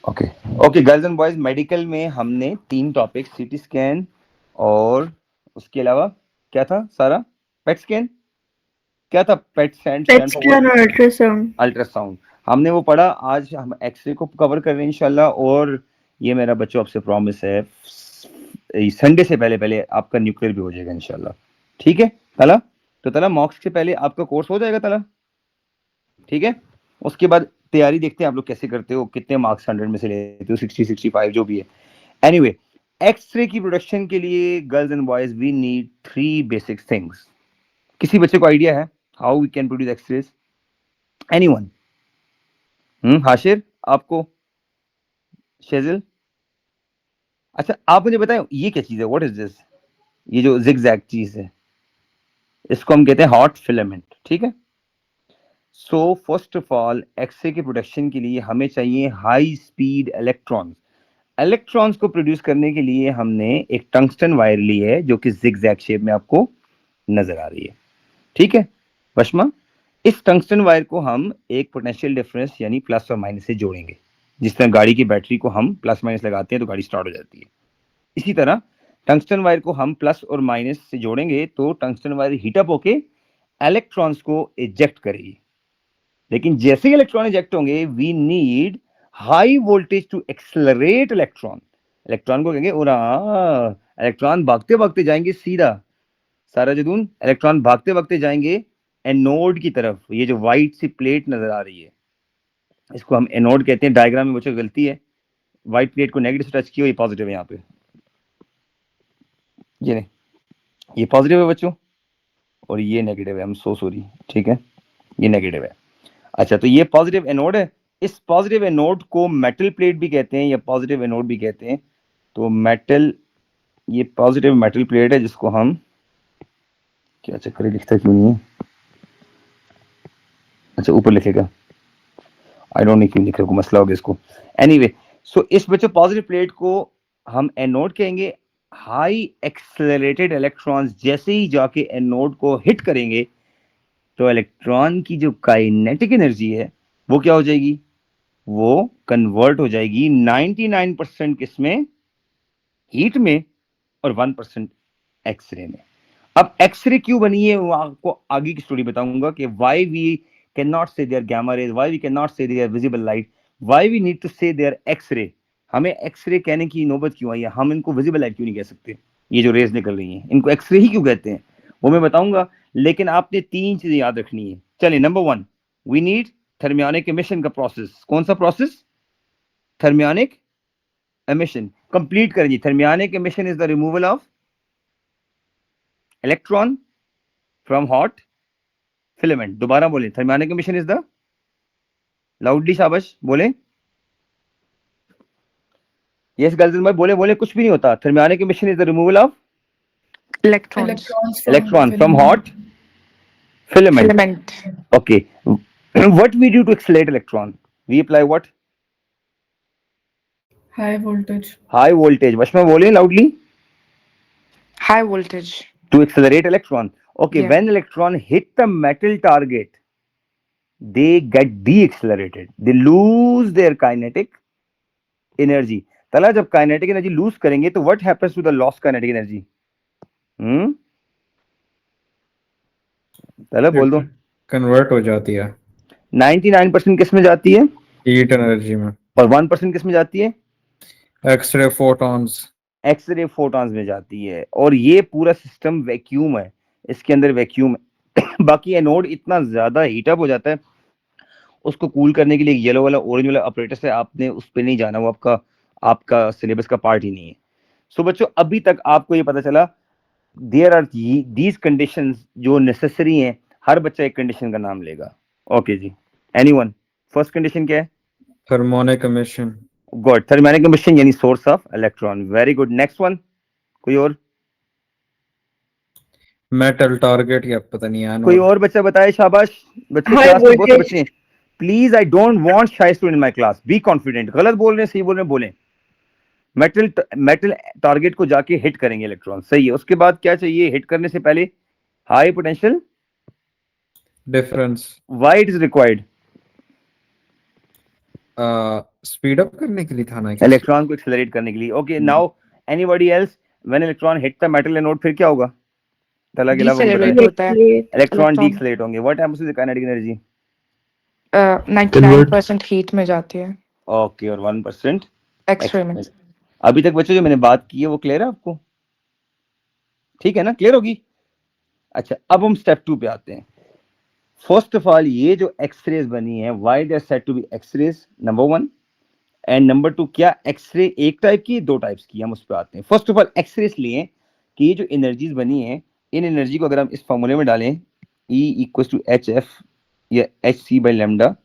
Okay okay girls and boys, medical में हमने 3 topic, CT scan और उसके अलावा क्या था सारा? पेट स्कैन क्या था? PET scan pet stand for what? Scan और अल्ट्रासाउंड। अल्ट्रासाउंड हमने वो पढ़ा। आज हम एक्सरे को कवर कर रहे हैं इंशाल्लाह। और ये मेरा बच्चों आपसे प्रॉमिस है, संडे से पहले पहले आपका न्यूक्लियर भी हो जाएगा इंशाल्लाह। ठीक है तला? तो तला मॉक्स के पहले आपका कोर्स हो जाएगा तला, ठीक है? उसके बाद तैयारी देखते हैं आप लोग कैसे करते हो, कितने मार्क्स 100 में से लेते हो, 60 65 जो भी है। एनीवे, एक्सरे की प्रोडक्शन के लिए girls and boys we need 3 basic things. किसी बच्चे को आइडिया है how we can produce X-rays? Anyone? Hashir, आपको? शेजिल? अच्छा आप मुझे बताएं, ये क्या चीज है? What is this? ये जो जिगजैग चीज है, इसको हम कहते हैं हॉट फिलामेंट, ठीक है? So first of all, X-ray की प्रोडक्शन के लिए हमें चाहिए हाई स्पीड इलेक्ट्रॉन्स। इलेक्ट्रॉन्स को प्रोड्यूस करने के लिए हमने एक टंगस्टन वायर ली है जो कि जिगजैग शेप में आपको नजर आ रही है, ठीक है बशमा? इस टंगस्टन वायर को हम एक पोटेंशियल डिफरेंस यानी प्लस और माइनस से जोड़ेंगे। जिस तरह गाड़ी की बैटरी को हम प्लस माइनस लगाते हैं तो गाड़ी स्टार्ट हो जाती है, इसी तरह टंगस्टन वायर को हम प्लस और माइनस से जोड़ेंगे तो टंगस्टन वायर हीटअप होके इलेक्ट्रॉन्स को इजेक्ट करेगी। लेकिन जैसे ही इलेक्ट्रॉन इजेक्ट होंगे, we need high voltage to accelerate electron. Electron को कहेंगे उड़ा, इलेक्ट्रॉन भागते भागते जाएंगे सीधा, सारा जदून इलेक्ट्रॉन भागते भागते जाएंगे एनोड की तरफ। ये जो व्हाइट सी प्लेट नजर आ रही है, इसको हम एनोड कहते हैं। डायग्राम में बच्चों गलती है, व्हाइट प्लेट को नेगेटिव से टच किया, ये पॉजिटिव है यहाँ पे, ये नहीं, ये पॉजिटिव है बच्चों और ये नेगेटिव है। हम सो सॉरी, ठीक है, ये नेगेटिव है। अच्छा, तो ये पॉजिटिव एनोड है। इस पॉजिटिव एनोड को मेटल प्लेट भी कहते हैं या पॉजिटिव एनोड भी कहते हैं। तो मेटल, ये पॉजिटिव मेटल प्लेट है जिसको हम, क्या चक्कर है, लिखता क्यों नहीं है? अच्छा ऊपर लिखेगा, आई डोंट नो क्यों लिख रहे हो, मसला होगा इसको। एनीवे, सो इस बच्चों पॉजिटिव प्लेट को हम एनोड कहेंगे। हाई एक्सेलरेटेड इलेक्ट्रॉन्स जैसे ही जाके एनोड को हिट करेंगे तो इलेक्ट्रॉन की जो काइनेटिक एनर्जी है वो क्या हो जाएगी? वो कन्वर्ट हो जाएगी 99% किसमें? हीट में, और 1% एक्सरे में। अब एक्सरे क्यों बनी है वो आपको आगे की स्टोरी बताऊंगा कि why we can not say they are gamma rays, why we can not say they are visible light, why we need to say they are x ray. हमें एक्सरे कहने की नौबत क्यों आई है? हम इनको विजिबल लाइट क्यों नहीं कह सकते? ये जो रेज निकल रही हैं इनको एक्सरे ही क्यों कहते हैं, वो मैं बताऊंगा। लेकिन आपने 3 चीजें याद रखनी है। चलिए, number 1, we need thermionic emission का प्रोसेस। कौन सा प्रोसेस? Thermionic emission. कंप्लीट करेंगे। Thermionic emission is the removal of electron from hot filament. दोबारा बोले, thermionic emission is the, loudly शाबाश बोले, यस गर्ल्स भाई बोले बोले, कुछ भी नहीं होता। Thermionic emission is the removal of Electrons. Electron from hot filament. Filament. Okay, what we do to accelerate electron? We apply what? High voltage. High voltage. Vashma बोले loudly. High voltage. To accelerate electron. Okay, Yeah. when electron hit the metal target, they get deaccelerated. They lose their kinetic energy. तला जब kinetic energy lose करेंगे तो what happens to the lost kinetic energy? तला बोल दो। Convert हो जाती है 99% किस में जाती है? हीट एनर्जी में। और 1% किस में जाती है? X ray photons. एक्सरे फोटॉन्स में जाती है। और ये पूरा सिस्टम वैक्यूम है, इसके अंदर वैक्यूम है। बाकी एनोड इतना ज्यादा हीटअप हो जाता है, उसको कूल करने के लिए येलो वाला ऑरेंज वाला ऑपरेटर है, आपने उस पर नहीं जाना, वो आपका आपका सिलेबस का पार्ट ही नहीं है। सो बच्चों, अभी तक आपको ये पता चला देयर आर दीज कंडीशंस जो नेसेसरी हैं। हर बच्चा एक कंडीशन का नाम लेगा। ओके जी, एनीवन? फर्स्ट कंडीशन क्या है? Thermionic emission. Good, thermionic emission यानी source of electron. Very good, next one. कोई और? मेटल टारगेट या पता नहीं है कोई और बच्चा बताए, शाबाश। बच्चे हाई क्लास में बहुत से वोल्टेज। बच्चे हैं, please, I don't want shy student in my class, be confident. गलत बोल रहे हैं सही बोल रहे हैं बोलें। मेटल मेटल टारगेट को जाके हिट करेंगे इलेक्ट्रॉन, सही है। उसके बाद क्या चाहिए हिट करने से पहले? High potential difference. Why it is required? Speed up करने के लिए था ना? इलेक्ट्रॉन को एक्सेलरेट करने के लिए। Okay, now anybody else, when electron hit the metal anode फिर क्या होगा? तला के अलावा Decelerate बताएं। होता है इलेक्ट्रॉन इलेक्ट्रॉन डीएक्सेलरेट होंगे। What happens to the kinetic energy? 99% heat में जाती है ओके, और 1% एक्सरे में। अभी तक बच्चों जो मैंने बात की है वो क्लियर है आपको? ठीक है ना, क्लियर होगी? अच्छा, अब हम स्टेप 2 पे आते हैं। फर्स्ट ऑफ ऑल, ये जो एक्सरेज बनी है, why they are said to be X-rays, number 1, and number 2, क्या एक्सरे एक टाइप की, दो टाइप्स की, हम उस पर आते हैं। फर्स्ट ऑफ ऑल, एक्सरे इसलिए कि ये जो एनर्जीज बनी है, इन एनर्जी को अगर हम इस फॉर्मूले में डालें, E = HF या HC by लैम्डा,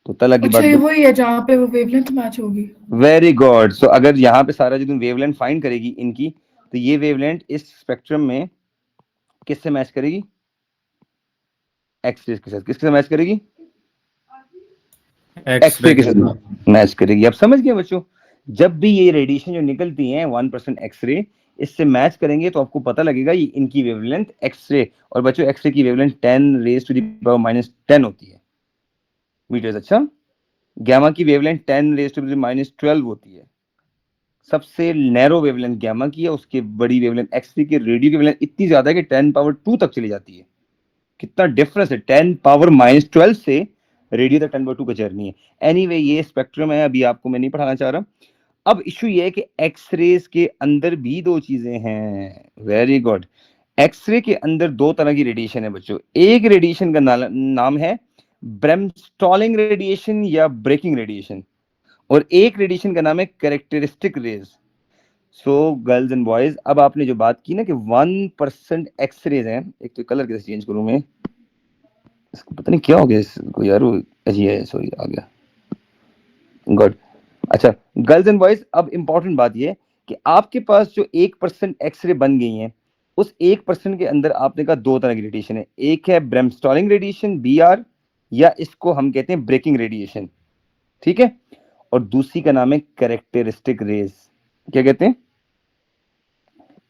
तो तला की अच्छा, बात। ये वही है जहाँ पे वो वेवलेंथ मैच होगी। Very good. सो अगर यहाँ पे सारा जो तुम वेवलेंथ फाइंड करेगी इनकी, तो ये वेवलेंथ इस स्पेक्ट्रम में किससे मैच करेगी? एक्सरे के साथ। किसके साथ मैच करेगी? एक्सरे के साथ मैच करेगी। अब समझ गए बच्चों? जब भी ये रेडिएशन जो निकलती है 1% एक्सरे, इससे मैच करेंगे तो आपको पता लगेगा ये इनकी वेवलेंथ एक्सरे। और बच्चों, एक्सरे की वेवलेंथ 10⁻⁻10 होती है मीटर्स। अच्छा, गैमा की वेवलेंथ 10⁻⁻12 होती है। सबसे नैरो वेवलेंथ गैमा की है, उसके बड़ी वेवलेंथ एक्सरे की। रेडियो की वेवलेंथ इतनी ज्यादा है कि 10⁻2 तक चली जाती है। कितना डिफरेंस है, 10⁻12 से रेडियो तक 10/2 का जर्नी है। एनीवे, ये स्पेक्ट्रम है, अभी आपको मैं नहीं पढ़ाना चाह रहा। अब इशू ये है कि एक्सरेज के अंदर भी दो चीजें हैं। Very good. एक्सरे के अंदर दो तरह की रेडिएशन है बच्चों। एक रेडिएशन का नाम है ब्रेमस्टॉलिंग रेडिएशन या ब्रेकिंग रेडिएशन, और एक रेडिएशन का नाम है characteristic rays. So girls and boys, अब आपने जो बात की ना कि 1% एक्सरेज हैं, एक तो कलर कैसे चेंज करूं मैं, इसको पता नहीं क्या हो गया इसको यार, वो अजीब है, सॉरी, आ गया, गुड। अच्छा गर्ल्स एंड बॉयज, अब इंपॉर्टेंट बात ये है कि आपके पास जो 1% एक्सरे बन गई हैं, उस 1% के अंदर आपने कहा दो तरह की रेडिएशन है। एक है ब्रेमस्टॉलिंग रेडिएशन, BR, या इसको हम कहते हैं ब्रेकिंग रेडिएशन, ठीक है, और दूसरी का नाम है कैरेक्टरिस्टिक रेज। क्या कहते हैं?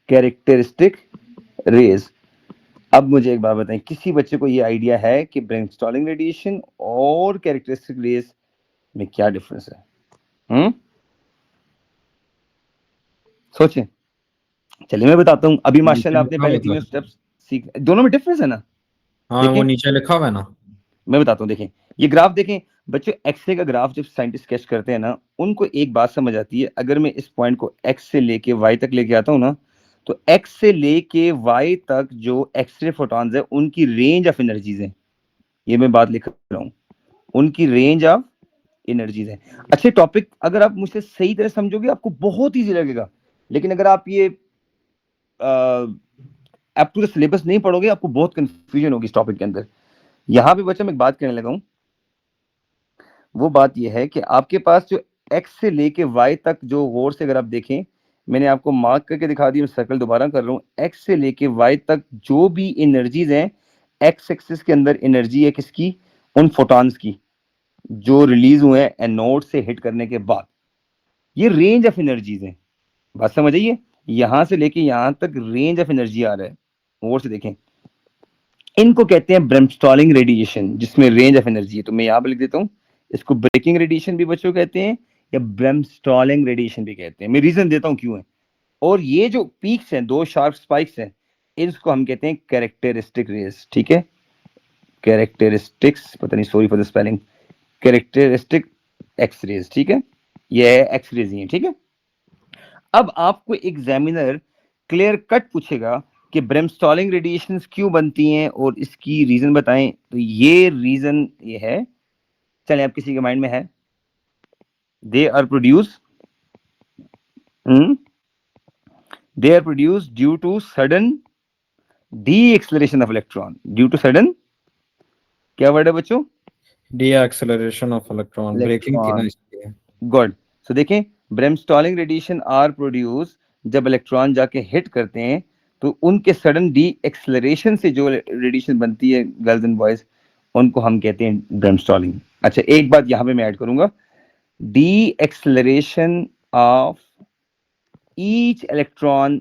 Characteristic rays. अब मुझे एक बात बताएं, किसी बच्चे को ये आइडिया है कि ब्रेमस्टॉलिंग रेडिएशन और कैरेक्टरिस्टिक रेज में क्या डिफरेंस है? सोचें। चलिए मैं बताता हूँ। अभी माशाल्लाह आपने पहले तीनों स्टेप्स सीख, दोनों में डिफरेंस है ना? हाँ, वो नीचे लिखा हुआ है ना। मैं बताता हूँ, देखें ये ग्राफ देखें बच्चों। एक्सरे का ग्राफ जब साइंटिस्ट स्केच करते हैं ना, उनको एक बात समझ आती है, अगर मैं इस पॉइंट को एक्स से लेके वाई तक लेके आता हूँ ना, तो एक्स से लेके वाई तक जो एक्सरे फोटॉन्स है उनकी रेंज ऑफ एनर्जीज है। ये मैं बात लिख रहा हूँ, उनकी रेंज ऑफ एनर्जीज है। अच्छे टॉपिक अगर आप मुझसे सही तरह समझोगे आपको बहुत ईजी लगेगा, लेकिन अगर आप ये अप टू द सिलेबस नहीं पढ़ोगे आपको बहुत कंफ्यूजन होगी इस टॉपिक के अंदर। यहाँ पे बच्चा मैं एक बात कहने लगा हूँ, वो बात यह है कि आपके पास जो एक्स से लेके वाई तक जो गौर से अगर आप देखें, मैंने आपको मार्क करके दिखा दी, मैं सर्कल दोबारा कर रहा हूँ। एक्स से लेके वाई तक जो भी एनर्जीज हैं, एक्स एक्सिस के अंदर एनर्जी है किसकी? उन फोटॉन्स की जो रिलीज हुए हैं एनोड से हिट करने के बाद। ये रेंज ऑफ एनर्जीज है, बात समझ आइए? यहां से लेके यहां तक रेंज ऑफ एनर्जी आ रहा है, गौर से देखें। इनको कहते हैं ब्रेमस्टॉलिंग रेडिएशन, जिसमें रेंज ऑफ एनर्जी है। तो मैं यहाँ पे लिख देता हूँ, इसको ब्रेकिंग रेडिएशन भी बच्चों कहते हैं या ब्रेमस्टॉलिंग रेडिएशन भी कहते हैं। मैं रीजन देता हूँ क्यों है। और ये जो पीक्स हैं, दो शार्प स्पाइक्स हैं, इसको हम कहते हैं कैरेक्टरिस्टिक रेज, ठीक है, कैरेक्टरिस्टिक्स, पता नहीं, sorry for the spelling, characteristic X rays, ठीक है, ये है एक्स रेज ही है, ठीक है। अब आपको एग्जामिनर क्लियर कट पूछेगा कि ब्रेमस्टॉलिंग रेडिएशंस क्यों बनती हैं और इसकी रीजन बताएं, तो ये रीजन ये है, चलें अब किसी के माइंड में है, they are produce due to sudden deceleration of electron, due to sudden, क्या वर्ड है बच्चों? डी-एक्सेलरेशन ऑफ इलेक्ट्रॉन, ब्रेकिंग थी ना इसलिए। गुड। सो देखें, ब्रेमस्टॉलिंग रेडिएशन आर प्रोड्यूस जब इलेक्ट्रॉन जाके हिट करते हैं, तो उनके सडन डी एक्सेलरेशन से जो रेडिएशन बनती है गर्ल्स एंड बॉयज, उनको हम कहते हैं ब्रेमस्टॉलिंग। अच्छा एक बात यहाँ पे मैं ऐड करूंगा, D acceleration of each electron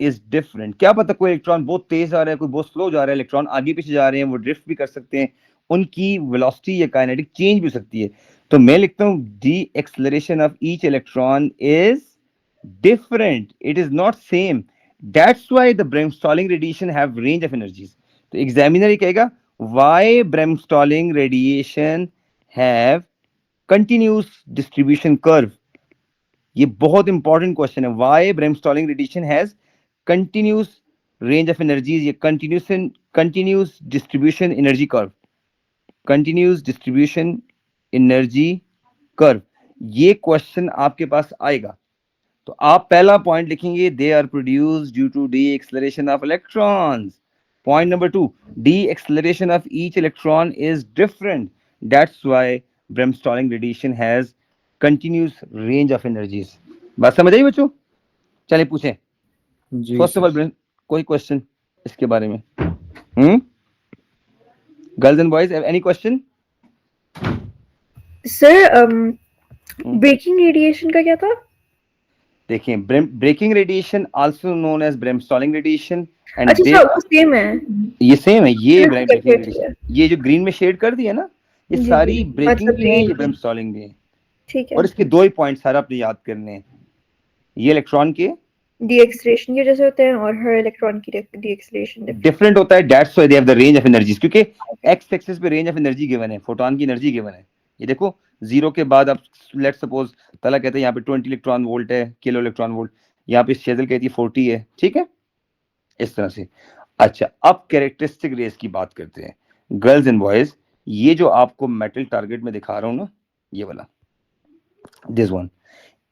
is different. क्या पता कोई इलेक्ट्रॉन बहुत तेज आ रहा है, कोई बहुत स्लो जा रहा है, इलेक्ट्रॉन आगे पीछे जा रहे हैं, वो ड्रिफ्ट भी कर सकते हैं, उनकी वेलोसिटी या काइनेटिक चेंज भी हो सकती है। तो मैं लिखता हूँ the acceleration of each electron is different, it is not same, that's why the bremsstrahlung radiation have range of energies. तो एग्जामिनर ये कहेगा why bremsstrahlung radiation have continuous distribution curve. ये बहुत इंपॉर्टेंट क्वेश्चन है, why bremsstrahlung radiation has continuous range of energies, ये continuous distribution energy curve, continuous distribution energy curve, ये question आपके पास आएगा। तो आप पहला पॉइंट लिखेंगे they are produced due to the acceleration of electrons. Point number 2, the acceleration of each electron is different, that's why bremsstrahlung radiation has continuous range of energies. बात समझ आई बच्चों? चलिए पूछें जी फर्स्ट ऑफ सर। ऑल कोई question इसके बारे में? Girls and boys any question? Sir breaking radiation का क्या था? देखिए breaking radiation also known as bremsstrahlung radiation and अच्छा सर, वो सेम है। ये सेम है, ये ब्रेकिंग ठीक है। रेडिएशन, ये जो ग्रीन में शेड कर दिया ना, ये जी, सारी जी। ब्रेकिंग मतलब भी है, ये green। ब्रेमस्टॉलिंग भी है। ठीक है। और इसके दो ही पॉइंट सारा आपने याद करने हैं, ये इलेक्ट्रॉन के डी एक्सेलरेशन के जैसे होते हैं और हर इलेक्ट्रॉन की डी एक्सेलरेशन डिफरेंट होता है, that's why they have the range of energies, क्योंकि एक्स एक्सिस पे रेंज ऑफ एनर्जी गिवन है, फोटोन की एनर्जी गिवन है। ये देखो जीरो के बाद आप लेट्स सपोज तला कहते हैं यहाँ पे 20 इलेक्ट्रॉन वोल्ट है, किलो इलेक्ट्रॉन वोल्ट, यहाँ पे शेजल कहती है 40 है, ठीक है, इस तरह से। अच्छा अब कैरेक्टरिस्टिक रेस की बात करते हैं गर्ल्स एंड बॉयज। ये जो आपको मेटल टारगेट में दिखा रहा हूं ना, ये वाला दिस वन,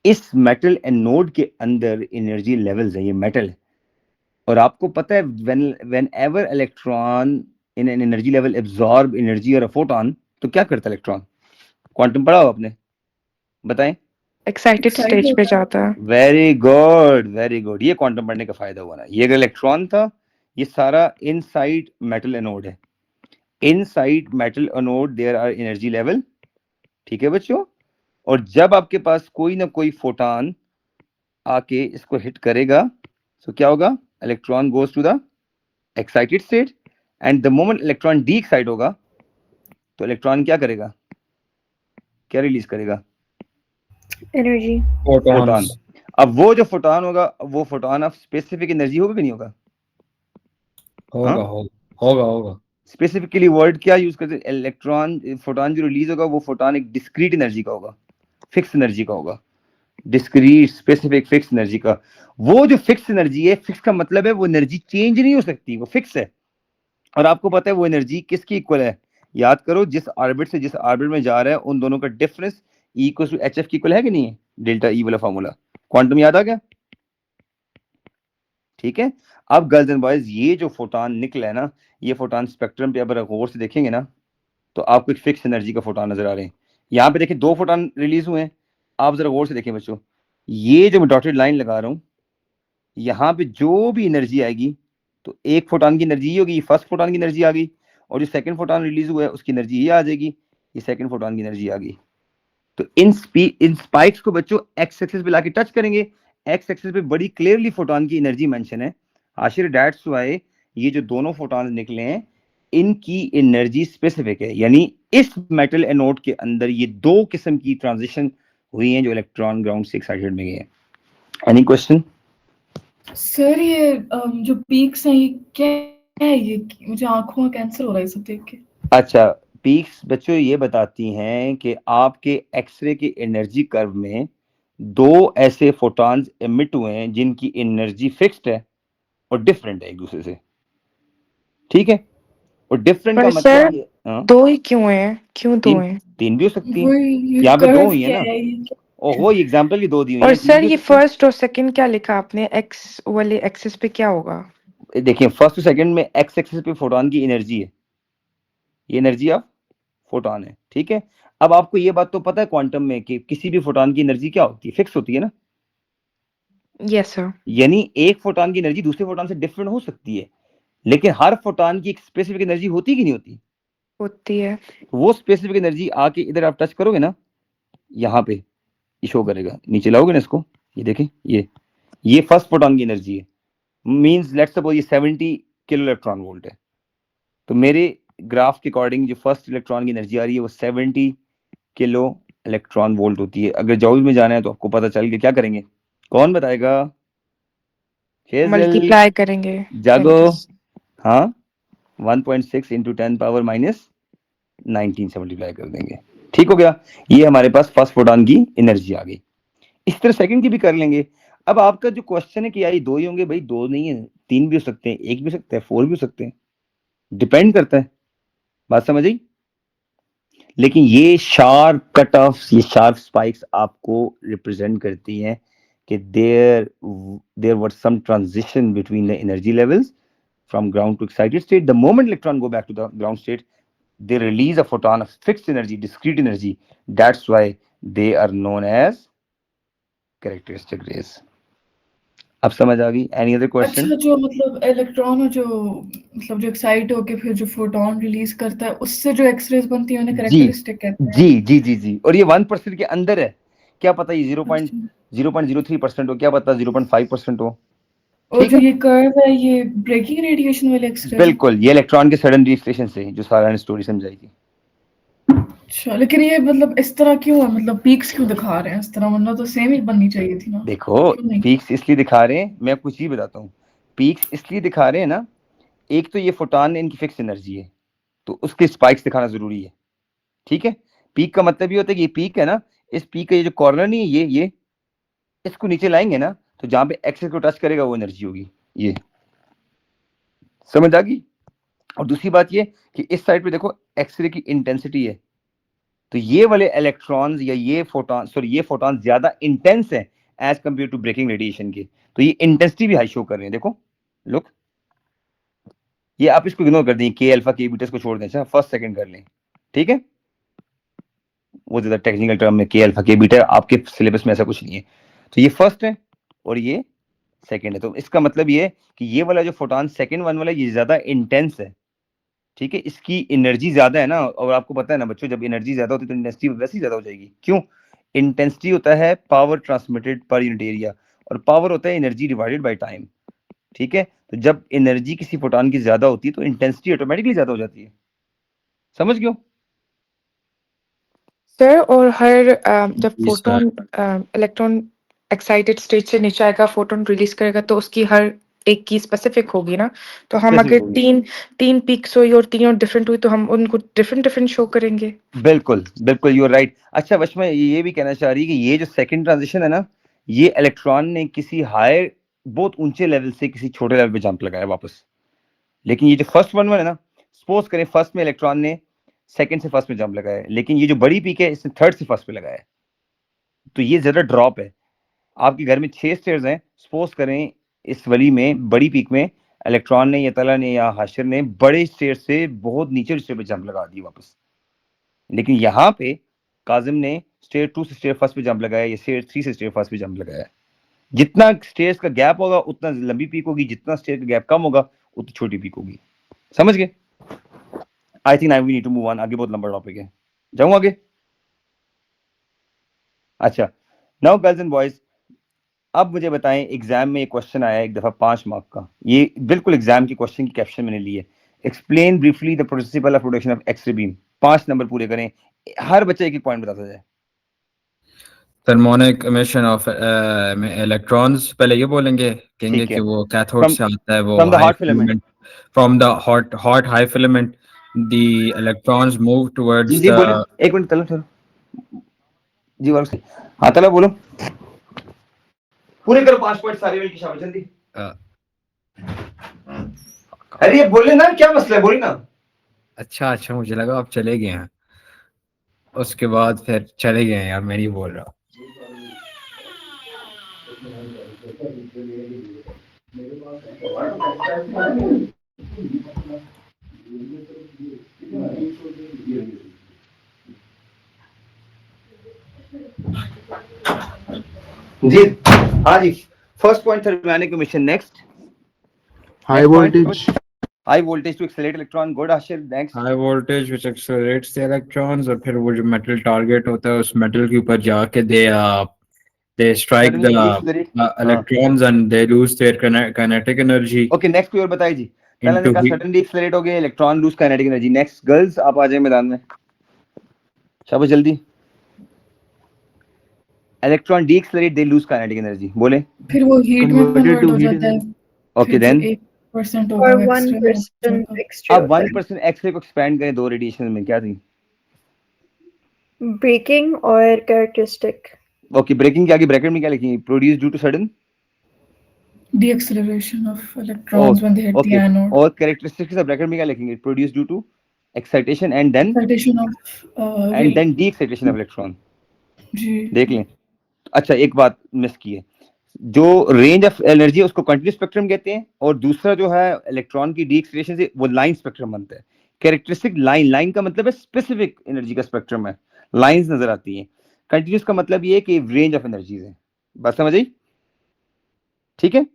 इस मेटल एनोड के अंदर एनर्जी लेवल्स है, ये मेटल है। और आपको पता है whenever electron in an energy level absorb energy और अ फोटोन, तो क्या करता है इलेक्ट्रॉन? क्वांटम पढ़ा हो आपने, बताएं। एक्साइटेड स्टेज पे जाता है। वेरी गुड वेरी गुड, ये क्वांटम पढ़ने का फायदा हुआ ना। ये अगर इलेक्ट्रॉन था, ये सारा इनसाइड मेटल एनोड है, inside metal anode there are energy level, ठीक है बच्चों। और जब आपके पास कोई ना कोई फोटोन आके इसको हिट करेगा तो क्या होगा? Electron goes to the excited state and the moment electron de excite होगा तो इलेक्ट्रॉन क्या करेगा, क्या रिलीज करेगा? एनर्जी। फोटोन। Photons। अब वो जो फोटोन होगा, वो फोटोन ऑफ स्पेसिफिक एनर्जी होगा कि नहीं होगा? होगा हाँ? होगा होगा। स्पेसिफिकली वर्ड क्या यूज करते हैं? इलेक्ट्रॉन फोटोन जो रिलीज होगा वो फोटोन एक डिस्क्रीट एनर्जी का होगा, फिक्स एनर्जी का होगा, डिस्क्रीट स्पेसिफिक फिक्स एनर्जी का। वो जो फिक्स एनर्जी है, फिक्स का मतलब है वो एनर्जी चेंज नहीं हो सकती, वो फिक्स है। और आपको पता है वो एनर्जी किसकी इक्वल है? याद करो, जिस ऑर्बिट से जिस ऑर्बिट में जा रहा है उन दोनों का difference E equal to HF की इक्वल है कि नहीं है? डेल्टा E वाला फॉर्मूला क्वांटम याद आ गया? ठीक है। अब गर्ल्स एंड बॉयज, ये जो फोटोन निकला है ना, ये फोटोन स्पेक्ट्रम पे अगर गौर से देखेंगे ना तो आपको एक फिक्स एनर्जी का फोटोन नजर आ रहे हैं। यहाँ पे देखिए दो फोटोन रिलीज हुए हैं, आप जरा गौर से देखें बच्चों, ये जो मैं डॉटेड लाइन लगा रहा हूँ, यहाँ पे जो भी एनर्जी आएगी तो एक फोटोन की एनर्जी होगी, फर्स्ट फोटोन की एनर्जी आ गई, और जो सेकंड फोटोन रिलीज हुआ है उसकी एनर्जी ये आ जाएगी, ये सेकंड फोटोन की एनर्जी आ गई। तो इन स्पाइक्स को बच्चों एक्स एक्सिस पे लाके टच करेंगे, एक्स एक्सिस पे बड़ी क्लियरली फोटोन की एनर्जी मेंशन है। आशिर दैट्स व्हाई ये जो दोनों फोटोन निकले हैं इनकी एनर्जी स्पेसिफिक है, यानी इस मेटल एनोड के अंदर ये दो किस्म की ट्रांजिशन हुई हैं जो इलेक्ट्रॉन ग्राउंड से एक्साइटेड में गए हैं। Any question? सर ये जो पीक्स हैं ये क्या है? ये मुझे आंखों में कैंसर हो रहा है सब देख के। अच्छा, पीक्स बच्चों ये बताती हैं कि आपके एक्सरे के एनर्जी कर्व में दो ऐसे फोटॉन्स एमिट हुए हैं जिनकी एनर्जी फिक्स्ड है और डिफरेंट है एक दूसरे से, ठीक है। और डिफरेंट का पर मतलब सर ये, हाँ, दो ही क्यों हैं? क्यों दो तीन हैं? तीन भी हो सकती हैं, वही ये यहाँ पे दो कर्व हुई है क्या ना। है ये? ओहो, ये एग्जांपल की दो दी हुई और हैं, तीन सर भी हो ये सकती हैं। फर्स्ट और सेकंड क्या लिखा आपने? एक्स वाले एक्सिस पे क्या होगा? देखिए फर्स्ट और सेकंड में एक्स एक्सिस पे फोटॉन की एनर्जी है, ये एनर्जी ऑफ फोटॉन है, ठीक है। अब आपको ये बात तो पता है क्वांटम में कि किसी भी फोटॉन की एनर्जी क्या होती है? फिक्स होती है ना। Yes sir. यानी एक फोटॉन की एनर्जी दूसरे फोटॉन से डिफरेंट हो सकती है, लेकिन हर फोटॉन की एक स्पेसिफिक एनर्जी होती कि नहीं होती? होती है। वो स्पेसिफिक एनर्जी आके इधर आप टच करोगे ना, यहाँ पे ये शो करेगा, नीचे लाओगे ना इसको, ये देखें, ये फर्स्ट फोटॉन की एनर्जी है, मींस लेट्स सपोज ये 70 किलो इलेक्ट्रॉन वोल्ट है, तो मेरे ग्राफ के अकॉर्डिंग जो फर्स्ट इलेक्ट्रॉन की एनर्जी आ रही है वो 70 किलो इलेक्ट्रॉन वोल्ट होती है। अगर जॉउल में जाना है तो आपको पता चल गया, क्या करेंगे? कौन बताएगा? शेजल, मल्टीप्लाई करेंगे जागो। 10 से। हाँ, 1.6 इंटू 10 पावर माइनस 19 से मल्टीप्लाई कर देंगे। ठीक हो गया, ये हमारे पास फर्स्ट फोटॉन की एनर्जी आ गई। इस तरह सेकंड की भी कर लेंगे। अब आपका जो क्वेश्चन है कि यार दो ही होंगे, भाई दो नहीं है, तीन भी हो सकते हैं, एक भी हो सकता है, फोर भी हो सकते हैं, डिपेंड करता है। बात समझ आई? लेकिन ये शार्प कट ऑफ, ये शार्प स्पाइक्स आपको रिप्रेजेंट करती हैं कि there was some transition between the energy levels from ground to excited state. The moment electron go back to the ground state, they release a photon of fixed energy, discrete energy. That's why they are known as characteristic rays. अब समझ आ गई? Any other question? अच्छा, जो मतलब electron जो मतलब जो excite होके फिर जो फोटोन रिलीज करता है, उससे जो एक्सरेज बनती है उन्हें जी कैरेक्टरिस्टिक कहते हैं। जी जी जी जी। और ये 1% के अंदर है, क्या पता ये 0.03% हो, क्या पता 0.5% हो। और ठीक जो है, ये कर्व है, ये ब्रेकिंग रेडिएशन वाले एक्सरेज। बिल्कुल, ये इलेक्ट्रॉन के सडन डिस्लेशन से जो सारा स्टोरी समझाई थी। अच्छा, लेकिन ये मतलब इस तरह क्यों है? मतलब पीक्स क्यों दिखा रहे हैं इस तरह? वरना तो सेम ही बननी चाहिए थी ना। देखो, क्यों नहीं? पीक्स इसलिए दिखा रहे हैं, मैं कुछ ही बताता हूँ। पीक्स इसलिए दिखा रहे हैं ना, एक तो ये फोटॉन इनकी फिक्स एनर्जी है तो उसके स्पाइक्स दिखाना जरूरी है। ठीक है, पीक का मतलब ये होता है कि ये पीक है ना, इस पीक का ये जो कॉर्नर नहीं है, ये इसको नीचे लाएंगे ना, तो जहां पे एक्सेस को टच करेगा वो एनर्जी होगी। ये समझ आ गई? और दूसरी बात ये कि इस साइड पे देखो एक्सरे की इंटेंसिटी है, तो ये वाले इलेक्ट्रॉन्स या ये फोटॉन ज्यादा इंटेंस है as compare to breaking radiation के, तो ये इंटेंसिटी भी हाई शो कर रहे हैं। देखो लुक, ये आप इसको इग्नोर कर दें, के अल्फा के बीटा को छोड़ दें, अच्छा फर्स्ट सेकंड कर लें। ठीक है, वो ज्यादा टेक्निकल टर्म में के अल्फा के बीटा, आपके सिलेबस में ऐसा कुछ नहीं है। तो ये फर्स्ट है और ये सेकंड है, तो इसका मतलब ये है कि ये वाला जो फोटॉन सेकंड वन वाला ये ज्यादा इंटेंस है। ठीक है, इसकी एनर्जी ज्यादा है ना, और आपको पता है ना बच्चों, जब एनर्जी ज्यादा होती है तो इंटेंसिटी वैसे ही ज्यादा हो जाएगी। क्यों? इंटेंसिटी होता है power transmitted per unit area, और पावर होता है एनर्जी डिवाइडेड बाय टाइम। ठीक है, तो जब एनर्जी किसी फोटॉन की ज्यादा होती है तो इंटेंसिटी ऑटोमेटिकली ज्यादा हो जाती है। समझ गए? सर, और हर जब जी, फोटोन इलेक्ट्रॉन एक्साइटेड स्टेट से नीचे आएगा, फोटोन रिलीज करेगा, तो उसकी हर एक की स्पेसिफिक होगी ना। तो हम Specific अगर होगी। तीन पीक्स हुई और तीनों डिफरेंट हुई तो हम उनको डिफरेंट शो करेंगे। बिल्कुल बिल्कुल, यू आर राइट। अच्छा वशमा ये भी कहना चाह रही है कि ये जो सेकंड ट्रांजिशन है ना, ये इलेक्ट्रॉन ने किसी हायर, बहुत ऊंचे लेवल से किसी छोटे लेवल पे जंप लगाया वापस। लेकिन ये जो फर्स्ट वन है ना, सपोज करें फर्स्ट में इलेक्ट्रॉन ने सेकंड से फर्स्ट में जंप लगाया है, लेकिन ये जो बड़ी पीक है इसने थर्ड से फर्स्ट पे लगाया है, तो ये ज्यादा ड्रॉप है। आपके घर में 6 स्टेयर्स हैं, सपोज करें इस वली में बड़ी पीक में इलेक्ट्रॉन ने या तला ने या हाशिर ने बड़े स्टेयर से बहुत नीचे स्टेयर पे जंप लगा दी वापस, लेकिन यहाँ पे काजिम ने स्टेयर 2 से स्टेयर फर्स्ट पे जंप लगाया या स्टेयर 3 से स्टेयर फर्स्ट पे जंप लगाया। जितना स्टेयर्स का गैप होगा उतना लंबी पीक होगी, जितना स्टेयर का गैप कम होगा उतनी छोटी पीक होगी। समझ गए? I think we need to move on, आगे बहुत लंबा टॉपिक है, जाऊं आगे? अच्छा, नाउ गर्ल्स एंड बॉयज, अब मुझे बताएं, एग्जाम में ये क्वेश्चन आया एक दफा 5 मार्क का, ये बिल्कुल एग्जाम की क्वेश्चन की कैप्शन मैंने ली है, explain briefly the principle of production of X-ray beam. 5 number पूरे करें, हर बच्चा एक एक पॉइंट बताता जाए। थर्मोनिक एमिशन ऑफ इलेक्ट्रॉन्स, पहले ये बोलेंगे, कहेंगे ठीक कि है, वो कैथोड फ्रॉम से आता है, वो from the high hot filament. Filament, from the hot high filament the electrons move जी टुवर्ड्स जी बोले, द एक मिनट, चलो चलो जी वाल से, हाँ तला बोलो, पूरे करो 5 पॉइंट सारे मिलके, शाबाश जल्दी। अरे ये बोले ना, क्या मसला है, बोली ना। अच्छा, मुझे लगा आप चले गए हैं, उसके बाद फिर चले गए हैं यार, मैं नहीं बोल रहा। जी हाँ जी, first point thermodynamic emission. Next, High voltage. High voltage to accelerate electron, good Ashir. Next, high voltage which accelerates the electrons, और फिर वो जो मेटल टारगेट होता है उस मेटल के ऊपर जाके they strike the electrons and they lose their kinetic energy okay next कोई और बताइए जी। तला ने into कहा heat. सडनली एक्सेलरेट हो गए, electron lose kinetic energy. Next girls आप आ जाए मैदान में, शाबाश जल्दी। Electron decelerate, they lose kinetic energy. बोले फिर वो हीट में Converted कन्वर्ट to हो heat जाता है, ओके फिर जो देन 1% होगा और वो एक्सरे में हो 1% जाएगा। एक्सट्रा अब 1% एक्सरे को एक्सपैंड करें दो रेडिएशन में, क्या थी? ब्रेकिंग और कैरेक्टरिस्टिक। ओके, ब्रेकिंग क्या की ब्रैकेट में क्या लिखेंगे? Produce due to sudden Deceleration of electrons when they hit the okay, anode. और कैरेक्टरिस्टिक्स के ब्रैकेट में क्या लिखेंगे? Produce due to excitation and then Excitation of the excitation of electron. जी देख लें। अच्छा, एक बात मिस की है, जो रेंज ऑफ एनर्जी है उसको कंटिन्यूस स्पेक्ट्रम कहते हैं, और दूसरा जो है इलेक्ट्रॉन की डी एक्सेलरेशन से वो लाइन स्पेक्ट्रम बनता है। कैरेक्टरिस्टिक लाइन, लाइन का मतलब है स्पेसिफिक एनर्जी का स्पेक्ट्रम है, लाइंस नजर आती हैं। कंटिन्यूस का मतलब ये है कि रेंज ऑफ एनर्जीज है। बात समझ आई? ठीक है,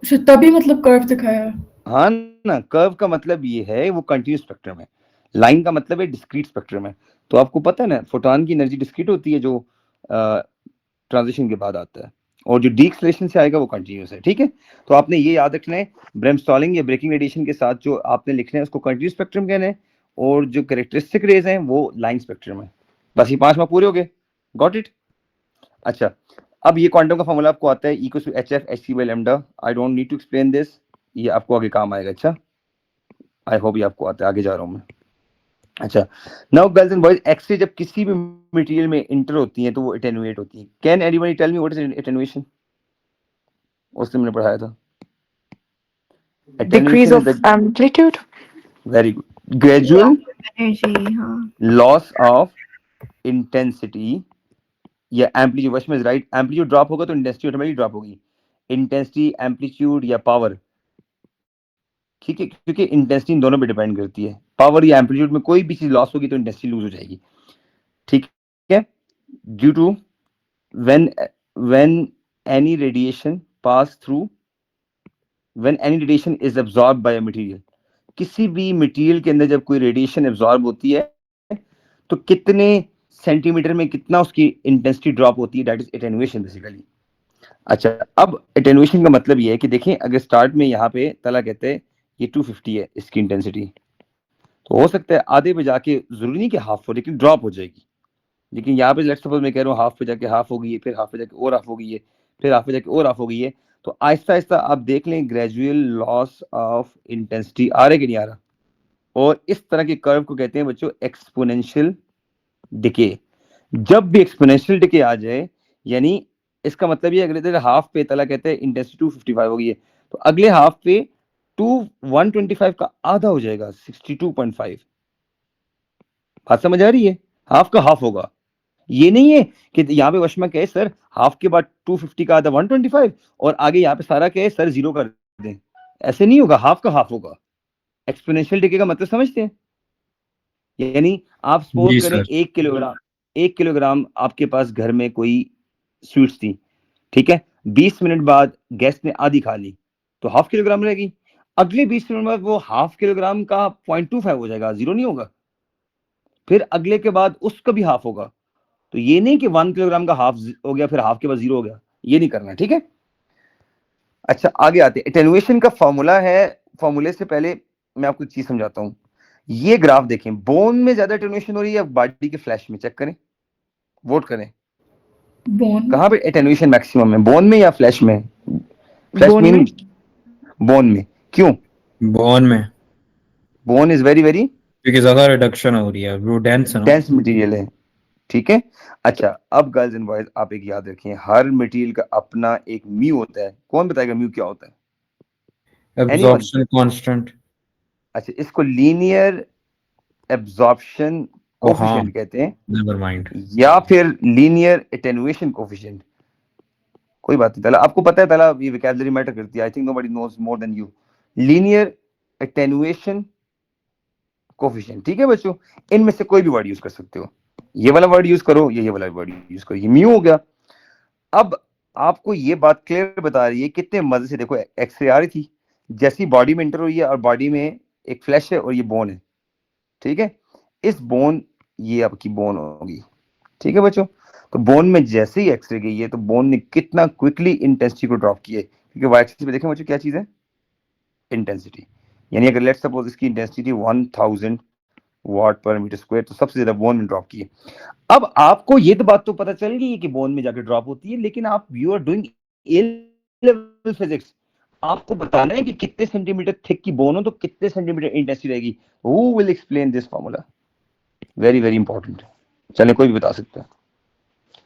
अच्छा, तभी मतलब कर्व दिखाया। हाँ ना, कर्व का मतलब ये है वो कंटिन्यूस स्पेक्ट्रम है, लाइन का मतलब है डिस्क्रीट स्पेक्ट्रम है। तो आपको पता है ना, फोटॉन की एनर्जी डिस्क्रीट होती है जो ट्रांजिशन के बाद आता है, और जो डीएक्सेलरेशन से आएगा वो कंटिन्यूस है। ठीक है, तो आपने ये याद रखना है, ब्रेमस्टॉलिंग या ब्रेकिंग रेडिएशन के साथ जो आपने लिखना है उसको कंटिन्यूस स्पेक्ट्रम कहना है, और जो कैरेक्टरिस्टिक रेज हैं वो लाइन स्पेक्ट्रम है। बस ये 5 मार्क पूरे हो गए, गॉट इट? अच्छा, अब ये क्वांटम का फॉर्मूला आपको आता है, equal to hf hc by lambda। I don't need to explain this, ये आपको आगे काम आएगा। अच्छा, आई होप ये आपको आता है, आगे जा रहा हूँ मैं। अच्छा, now girls and boys, x ray जब किसी भी मटेरियल में इंटर होती हैं तो वो एटेन्यूएट होती हैं। Can anybody tell me what is attenuation? उससे मैंने पढ़ाया था। Decrease Attenuation of is the amplitude. very good gradual energy. हाँ, loss of intensity या एम्पलीट्यूड। वश में राइट, एम्पलीट्यूड ड्रॉप होगा तो इंटेंसिटी ऑटोमेटिक ड्रॉप होगी। इंटेंसिटी, एम्पलीट्यूड या पावर, ठीक है, क्योंकि इंटेंसिटी इन दोनों पे डिपेंड करती है। पावर या एम्पलीट्यूड में कोई भी चीज लॉस होगी तो इंटेंसिटी लूज हो जाएगी। ठीक है, due to when any radiation pass through when any radiation is absorbed by a material, किसी भी मटेरियल के अंदर जब कोई रेडिएशन एब्जॉर्ब होती है तो कितने सेंटीमीटर में कितना उसकी इंटेंसिटी ड्रॉप होती है, दैट इज एटेन्यूएशन बेसिकली। अच्छा, अब एटेन्यूएशन का मतलब ये है कि देखें, अगर स्टार्ट में यहाँ पे तला कहते हैं ये 250 है इसकी इंटेंसिटी, तो हो सकता है आधे पे जाके, जरूरी नहीं कि हाफ हो, लेकिन ड्रॉप हो जाएगी। लेकिन यहाँ पे लेट्स सपोज मैं कह रहा हूँ हाफ पे जाके हाफ हो गई है, फिर हाफ पे जाके और हाफ हो गई है, फिर हाफ पे जाके और हाफ हो गई है, तो आहिस्ता आहिस्ता आप देख लें ग्रेजुअल लॉस ऑफ इंटेंसिटी आ रहा है कि नहीं आ रहा। और इस तरह के कर्व को कहते हैं बच्चों एक्सपोनेंशियल डिके। जब भी एक्सपोनेंशियल डिके आ जाए, यानी इसका मतलब ये अगले तरह हाफ पे तला कहते हैं इंटेंसिटी 255 हो गई है, तो अगले हाफ पे 125 का आधा हो जाएगा 62.5। बात समझ आ रही है? हाफ का हाफ होगा। ये नहीं है कि यहाँ पे वशमा कहे सर हाफ के बाद 250 का आधा 125 और आगे यहाँ पे सारा कहे सर 0 कर दें, ऐसे नहीं होगा, हाफ का हाफ होगा। एक्सपोनेंशियल डिके का मतलब समझते हैं? यानी आप जी सपोज करें सर। 1 किलोग्राम आपके पास घर में कोई स्वीट्स थी, ठीक है, 20 मिनट बाद गेस्ट ने आधी खा ली तो हाफ किलोग्राम रहेगी। अगले 20 मिनट बाद वो हाफ किलोग्राम का 0.25 हो जाएगा, 0 नहीं होगा। फिर अगले के बाद उसका भी हाफ होगा। तो ये नहीं कि 1 किलोग्राम का हाफ हो गया फिर हाफ के बाद 0 हो गया, ये नहीं करना, ठीक है। अच्छा, आगे आते हैं। एटेन्युएशन का फॉर्मूला है, फॉर्मूले से पहले मैं आपको एक चीज समझाता हूं। ये ग्राफ देखें, बोन में ज्यादा एटेन्युएशन हो रही है या बॉडी के फ्लैश में? चेक करें, वोट करें, बोन कहां पे एटेन्युएशन मैक्सिमम है, बोन में या फ्लैश में? फ्लैश Bone में, में? बोन में। क्यों? बोन में, बोन इज वेरी वेरी क्योंकि ज्यादा रिडक्शन हो रही है, वो डेंस है ना। डेंस मटेरियल है, ठीक है। अच्छा, अब गर्ल्स एंड बॉयज आप एक याद रखें, हर मटेरियल का अपना एक म्यू होता है। कौन बताएगा म्यू क्या होता है? Absorption constant. अच्छा, इसको लीनियर एब्जॉर्प्शन ओ हाँ, कोफिशिएंट कहते हैं, नेवर माइंड। या फिर लीनियर एटेन्युएशन कोफिशिएंट। कोई बात नहीं, तला आपको पता है, तला ये वोकैबुलरी मैटर करती है। I think nobody knows more than you. Linear attenuation coefficient, ठीक है बच्चों, इनमें से कोई भी वर्ड यूज कर सकते हो। ये वाला वर्ड यूज करो, ये वाला वर्ड यूज करो, ये म्यू हो गया। अब आपको ये बात क्लियर बता रही है, कितने मजे से देखो, एक्सरे आ रही थी, जैसी बॉडी में इंटर हुई है और बॉडी में एक फ्लैश है और ये बोन है, ठीक है। इस बोन, ये आपकी बोन होगी, ठीक है बच्चों। तो बोन में जैसे ही एक्सरे गई है तो बोन ने कितना क्विकली इंटेंसिटी को ड्रॉप किया है, क्योंकि वाई एक्सिस पे देखें बच्चों क्या चीज है, इंटेंसिटी। यानी अगर लेट्स सपोज इसकी इंटेंसिटी 1000 वाट पर मीटर स्क्वायर, तो सबसे ज्यादा बोन में ड्रॉप की है। अब आपको ये तो बात तो पता चल गई है कि बोन में जाके ड्रॉप होती है, लेकिन आप you are doing A level physics, आपको बताना है कि कितने सेंटीमीटर थिक की बोन हो तो कितने सेंटीमीटर इंटेंसिटी रहेगी। Who will explain this formula? Very very important. चले कोई भी बता सकता है।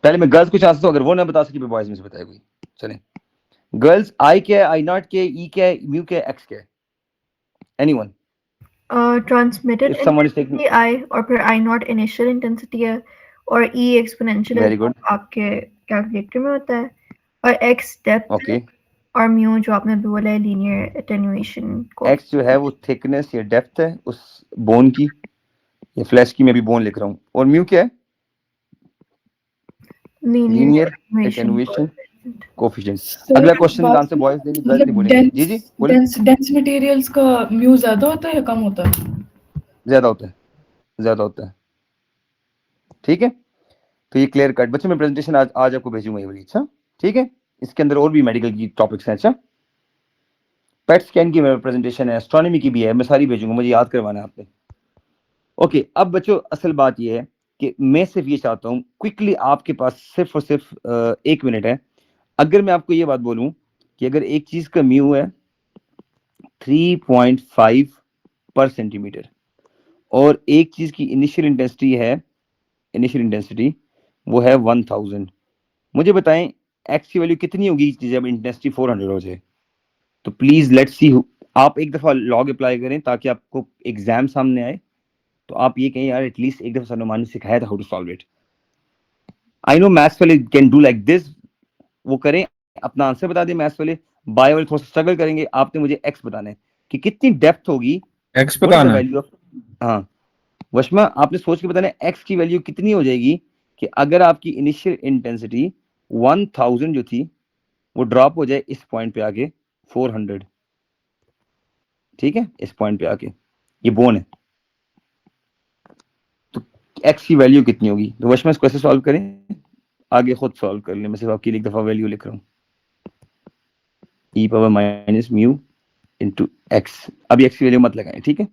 पहले मैं गर्ल्स को चांस दूं, अगर वो ना बता सकी बॉयज में से बताए कोई। चले गर्ल्स, आई क्या है, आई नॉट क्या है, ई क्या है, म्यू क्या है, एक्स क्या है? Anyone? Transmitted If someone is taking, intensity I और फिर I naught initial intensity है और E exponential very good, आपके कैलकुलेटर में होता है और X depth okay, और म्यू जो आपने अभी बोला है लीनियर एटेन्यूएशन को। एक्स जो है वो थिकनेस या डेप्थ है उस बोन की या फ्लैश की, मैं भी बोन लिख रहा हूँ, और म्यू क्या है? Linear attenuation coefficient. अगला क्वेश्चन का आंसर बॉयज देंगे, गर्ल्स नहीं बोलेंगे। जी जी बोले। डेंस मटेरियल्स का म्यू ज्यादा होता है या कम होता है? ज्यादा होता है, ज्यादा होता है। ठीक है, तो ये क्लियर कट। बच्चों मैं प्रेजेंटेशन आज आपको भेजूंगा ये वाली। अच्छा ठीक है, इसके अंदर और भी मेडिकल की टॉपिक्स हैं। अच्छा, पेट स्कैन की प्रेजेंटेशन है, एस्ट्रोनॉमी की भी है, मैं सारी भेजूंगा, मुझे याद करवाना है आपने। ओके, अब बच्चों असल बात ये है कि मैं सिर्फ ये चाहता हूँ क्विकली, आपके पास सिर्फ और सिर्फ 1 मिनट है। अगर मैं आपको ये बात बोलूं कि अगर एक चीज का म्यू है 3.5 पर सेंटीमीटर और एक चीज की इनिशियल इंटेंसिटी वो है 1000, मुझे बताएं एक्स की वैल्यू कितनी होगी जब इंटेंसिटी 400 हो जाए? तो प्लीज लेट्स सी, आप एक दफा लॉग अप्लाई करें ताकि आपको एग्जाम सामने आए तो आप ये कहें यार एटलीस्ट एक दफा सर ने सिखाया था how to solve it. I know maths वाले कैन डू लाइक दिस, वो करें, अपना आंसर बता दें। मैथ्स वाले, बायो वाले थोड़ा स्ट्रगल करेंगे। आपने मुझे एक्स बताना है कि कितनी डेप्थ होगी, एक्स बताना है। वैल्यू ऑफ, हाँ वशमा आपने सोच के बताना है एक्स की वैल्यू कितनी हो जाएगी कि अगर आपकी इनिशियल इंटेंसिटी 1000 जो थी वो ड्रॉप हो जाए इस पॉइंट पे आके 400। ठीक है, इस पॉइंट पे आके ये बोन है, तो एक्स की वैल्यू कितनी होगी? तो वशमा इसको कैसे सॉल्व करें, आगे खुद सॉल्व कर लें, मैं सिर्फ आपके लिए एक दफा वैल्यू लिख रहा हूँ, e power minus mu into x. अभी एक्स की वैल्यू मत लगाएं, ठीक है।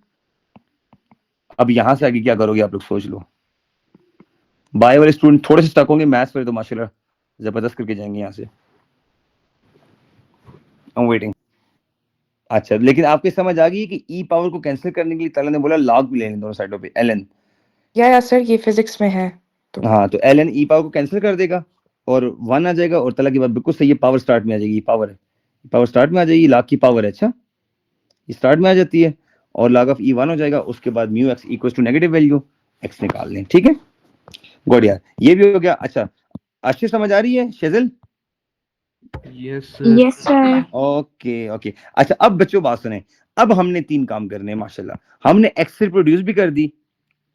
अब यहां से आगे क्या करोगे आप लोग सोच लो। बायो वाले स्टूडेंट थोड़े से स्टक होंगे, मैथ्स वाले तो माशाल्लाह जबरदस्त करके जाएंगे यहाँ से। I am waiting. अच्छा, लेकिन आपकी समझ आ गई कि ई पावर को कैंसिल करने के लिए ताला ने बोला लॉग भी लेने दोनों साइडों पे ln। या सर ये फिजिक्स में है तो हाँ, तो ln ई पावर को कैंसिल कर देगा और 1 आ जाएगा, और ताला की बात बिल्कुल सही है, पावर स्टार्ट में आ जाएगी, पावर है, पावर स्टार्ट में आ जाएगी, लॉग की पावर है। अच्छा, ये स्टार्ट में आ जाती है और log ऑफ ई 1 हो जाएगा, उसके बाद mu x equal to negative value x निकाल लें। ठीक है, गुड यार, ये भी हो गया। अच्छा, अच्छी समझ आ रही है शेजल? Yes, sir. Yes sir. Okay okay. अच्छा, अब बच्चों बात सुने, अब हमने 3 काम करने हैं माशाल्लाह। हमने एक्सरे प्रोड्यूस भी कर दी,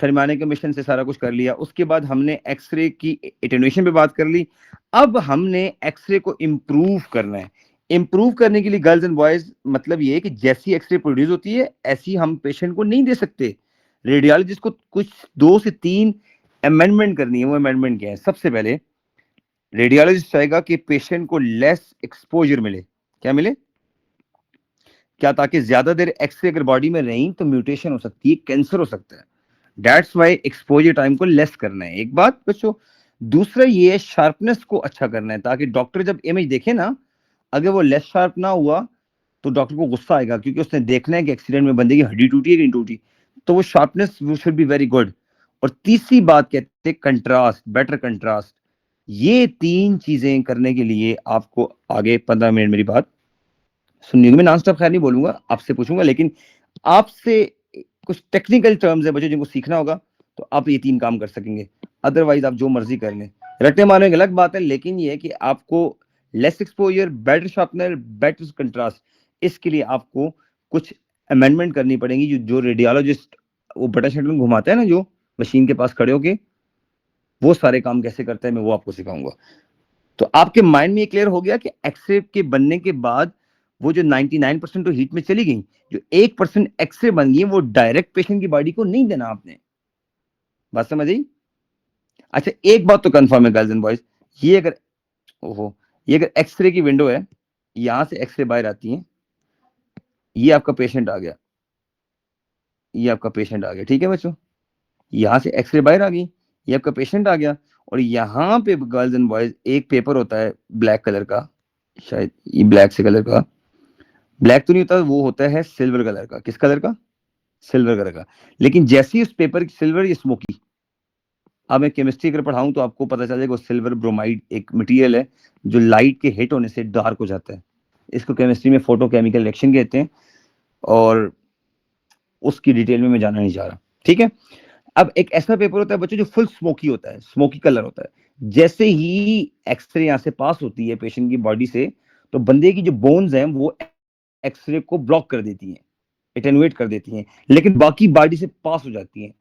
थर्मानिक मिशन से सारा कुछ कर लिया, उसके बाद हमने एक्सरे की एटेन्यूएशन पे बात कर ली। अब हमने एक्सरे को इम्प्रूव करना है। इम्प्रूव करने के लिए गर्ल्स एंड बॉयज मतलब ये है कि जैसी एक्सरे प्रोड्यूस होती है ऐसी हम पेशेंट को नहीं दे सकते। रेडियोलॉजिस्ट को कुछ 2 से 3 अमेंडमेंट करनी है। वो अमेंडमेंट क्या है? सबसे पहले रेडियोलॉजिस्ट चाहेगा कि पेशेंट को लेस एक्सपोजर मिले। क्या मिले? क्या? ताकि ज्यादा देर एक्सरे अगर बॉडी में रही तो म्यूटेशन हो सकती है, कैंसर हो सकता है। दैट्स वाई एक्सपोजर टाइम को लेस करना है, एक बात बच्चों। दूसरा ये है शार्पनेस को अच्छा करना है, ताकि डॉक्टर जब इमेज देखे ना, अगर वो लेस शार्प ना हुआ तो डॉक्टर को गुस्सा आएगा, क्योंकि उसने देखना है कि एक्सीडेंट में बंदे की हड्डी टूटी है कि नहीं टूटी। तो वो sharpness should be very good. और तीसरी बात कहते हैं कंट्रास्ट, बेटर कंट्रास्ट। ये 3 चीजें करने के लिए आपको आगे 15 मिनट मेरी बात सुननी होगी। मैं नॉन स्टॉप खैर नहीं बोलूंगा, आपसे पूछूंगा, लेकिन आपसे कुछ टेक्निकल टर्म्स है बच्चों जिनको सीखना होगा, तो आप ये 3 काम कर सकेंगे। अदरवाइज आप जो मर्जी कर लें, रटने मारने की अलग बात है, लेकिन ये है कि आपको less exposure, better sharpener, better contrast, इसके लिए आपको कुछ अमेंडमेंट करनी पड़ेगी। जो रेडियोलॉजिस्ट वो बटन शटन घुमाते हैं ना, जो मशीन के पास खड़े होके, वो सारे काम कैसे करते हैं मैं वो आपको सिखाऊंगा। तो आपके माइंड में ये क्लियर हो गया कि एक्सरे के बनने के बाद वो जो 99% तो हीट में चली गई, जो 1% एक्सरे बन गई वो डायरेक्ट पेशेंट की बॉडी को नहीं देना आपने। बात समझ आई? अच्छा, एक बात तो कंफर्म है गर्ल्स एंड बॉयज, ये अगर एक्सरे की विंडो है, यहां से एक्सरे बाहर आती है, ये आपका पेशेंट आ गया, ये आपका पेशेंट आ गया। ठीक है बच्चों, यहाँ से एक्सरे बाहर आ गई, ये आपका पेशेंट आ गया, और यहाँ पे गर्ल्स एंड बॉयज एक पेपर होता है ब्लैक कलर का, शायद ये ब्लैक से कलर का, ब्लैक तो नहीं होता, वो होता है सिल्वर कलर का। किस कलर का? सिल्वर कलर का। लेकिन जैसे ही उस पेपर की सिल्वर या स्मोकी, अब मैं केमिस्ट्री अगर पढ़ाऊं तो आपको पता चल जाएगा सिल्वर ब्रोमाइड एक मटेरियल है जो लाइट के हिट होने से डार्क हो जाता है। इसको केमिस्ट्री में फोटोकेमिकल रिएक्शन कहते हैं, और उसकी डिटेल में मैं जाना नहीं चाह रहा, ठीक है। अब एक ऐसा पेपर होता है बच्चों जो फुल स्मोकी होता है, स्मोकी कलर होता है। जैसे ही एक्सरे यहाँ से पास होती है पेशेंट की बॉडी से, तो बंदे की जो बोन्स हैं वो एक्सरे को ब्लॉक कर देती हैं, एटेनुएट कर देती हैं, लेकिन बाकी बॉडी से पास हो जाती हैं।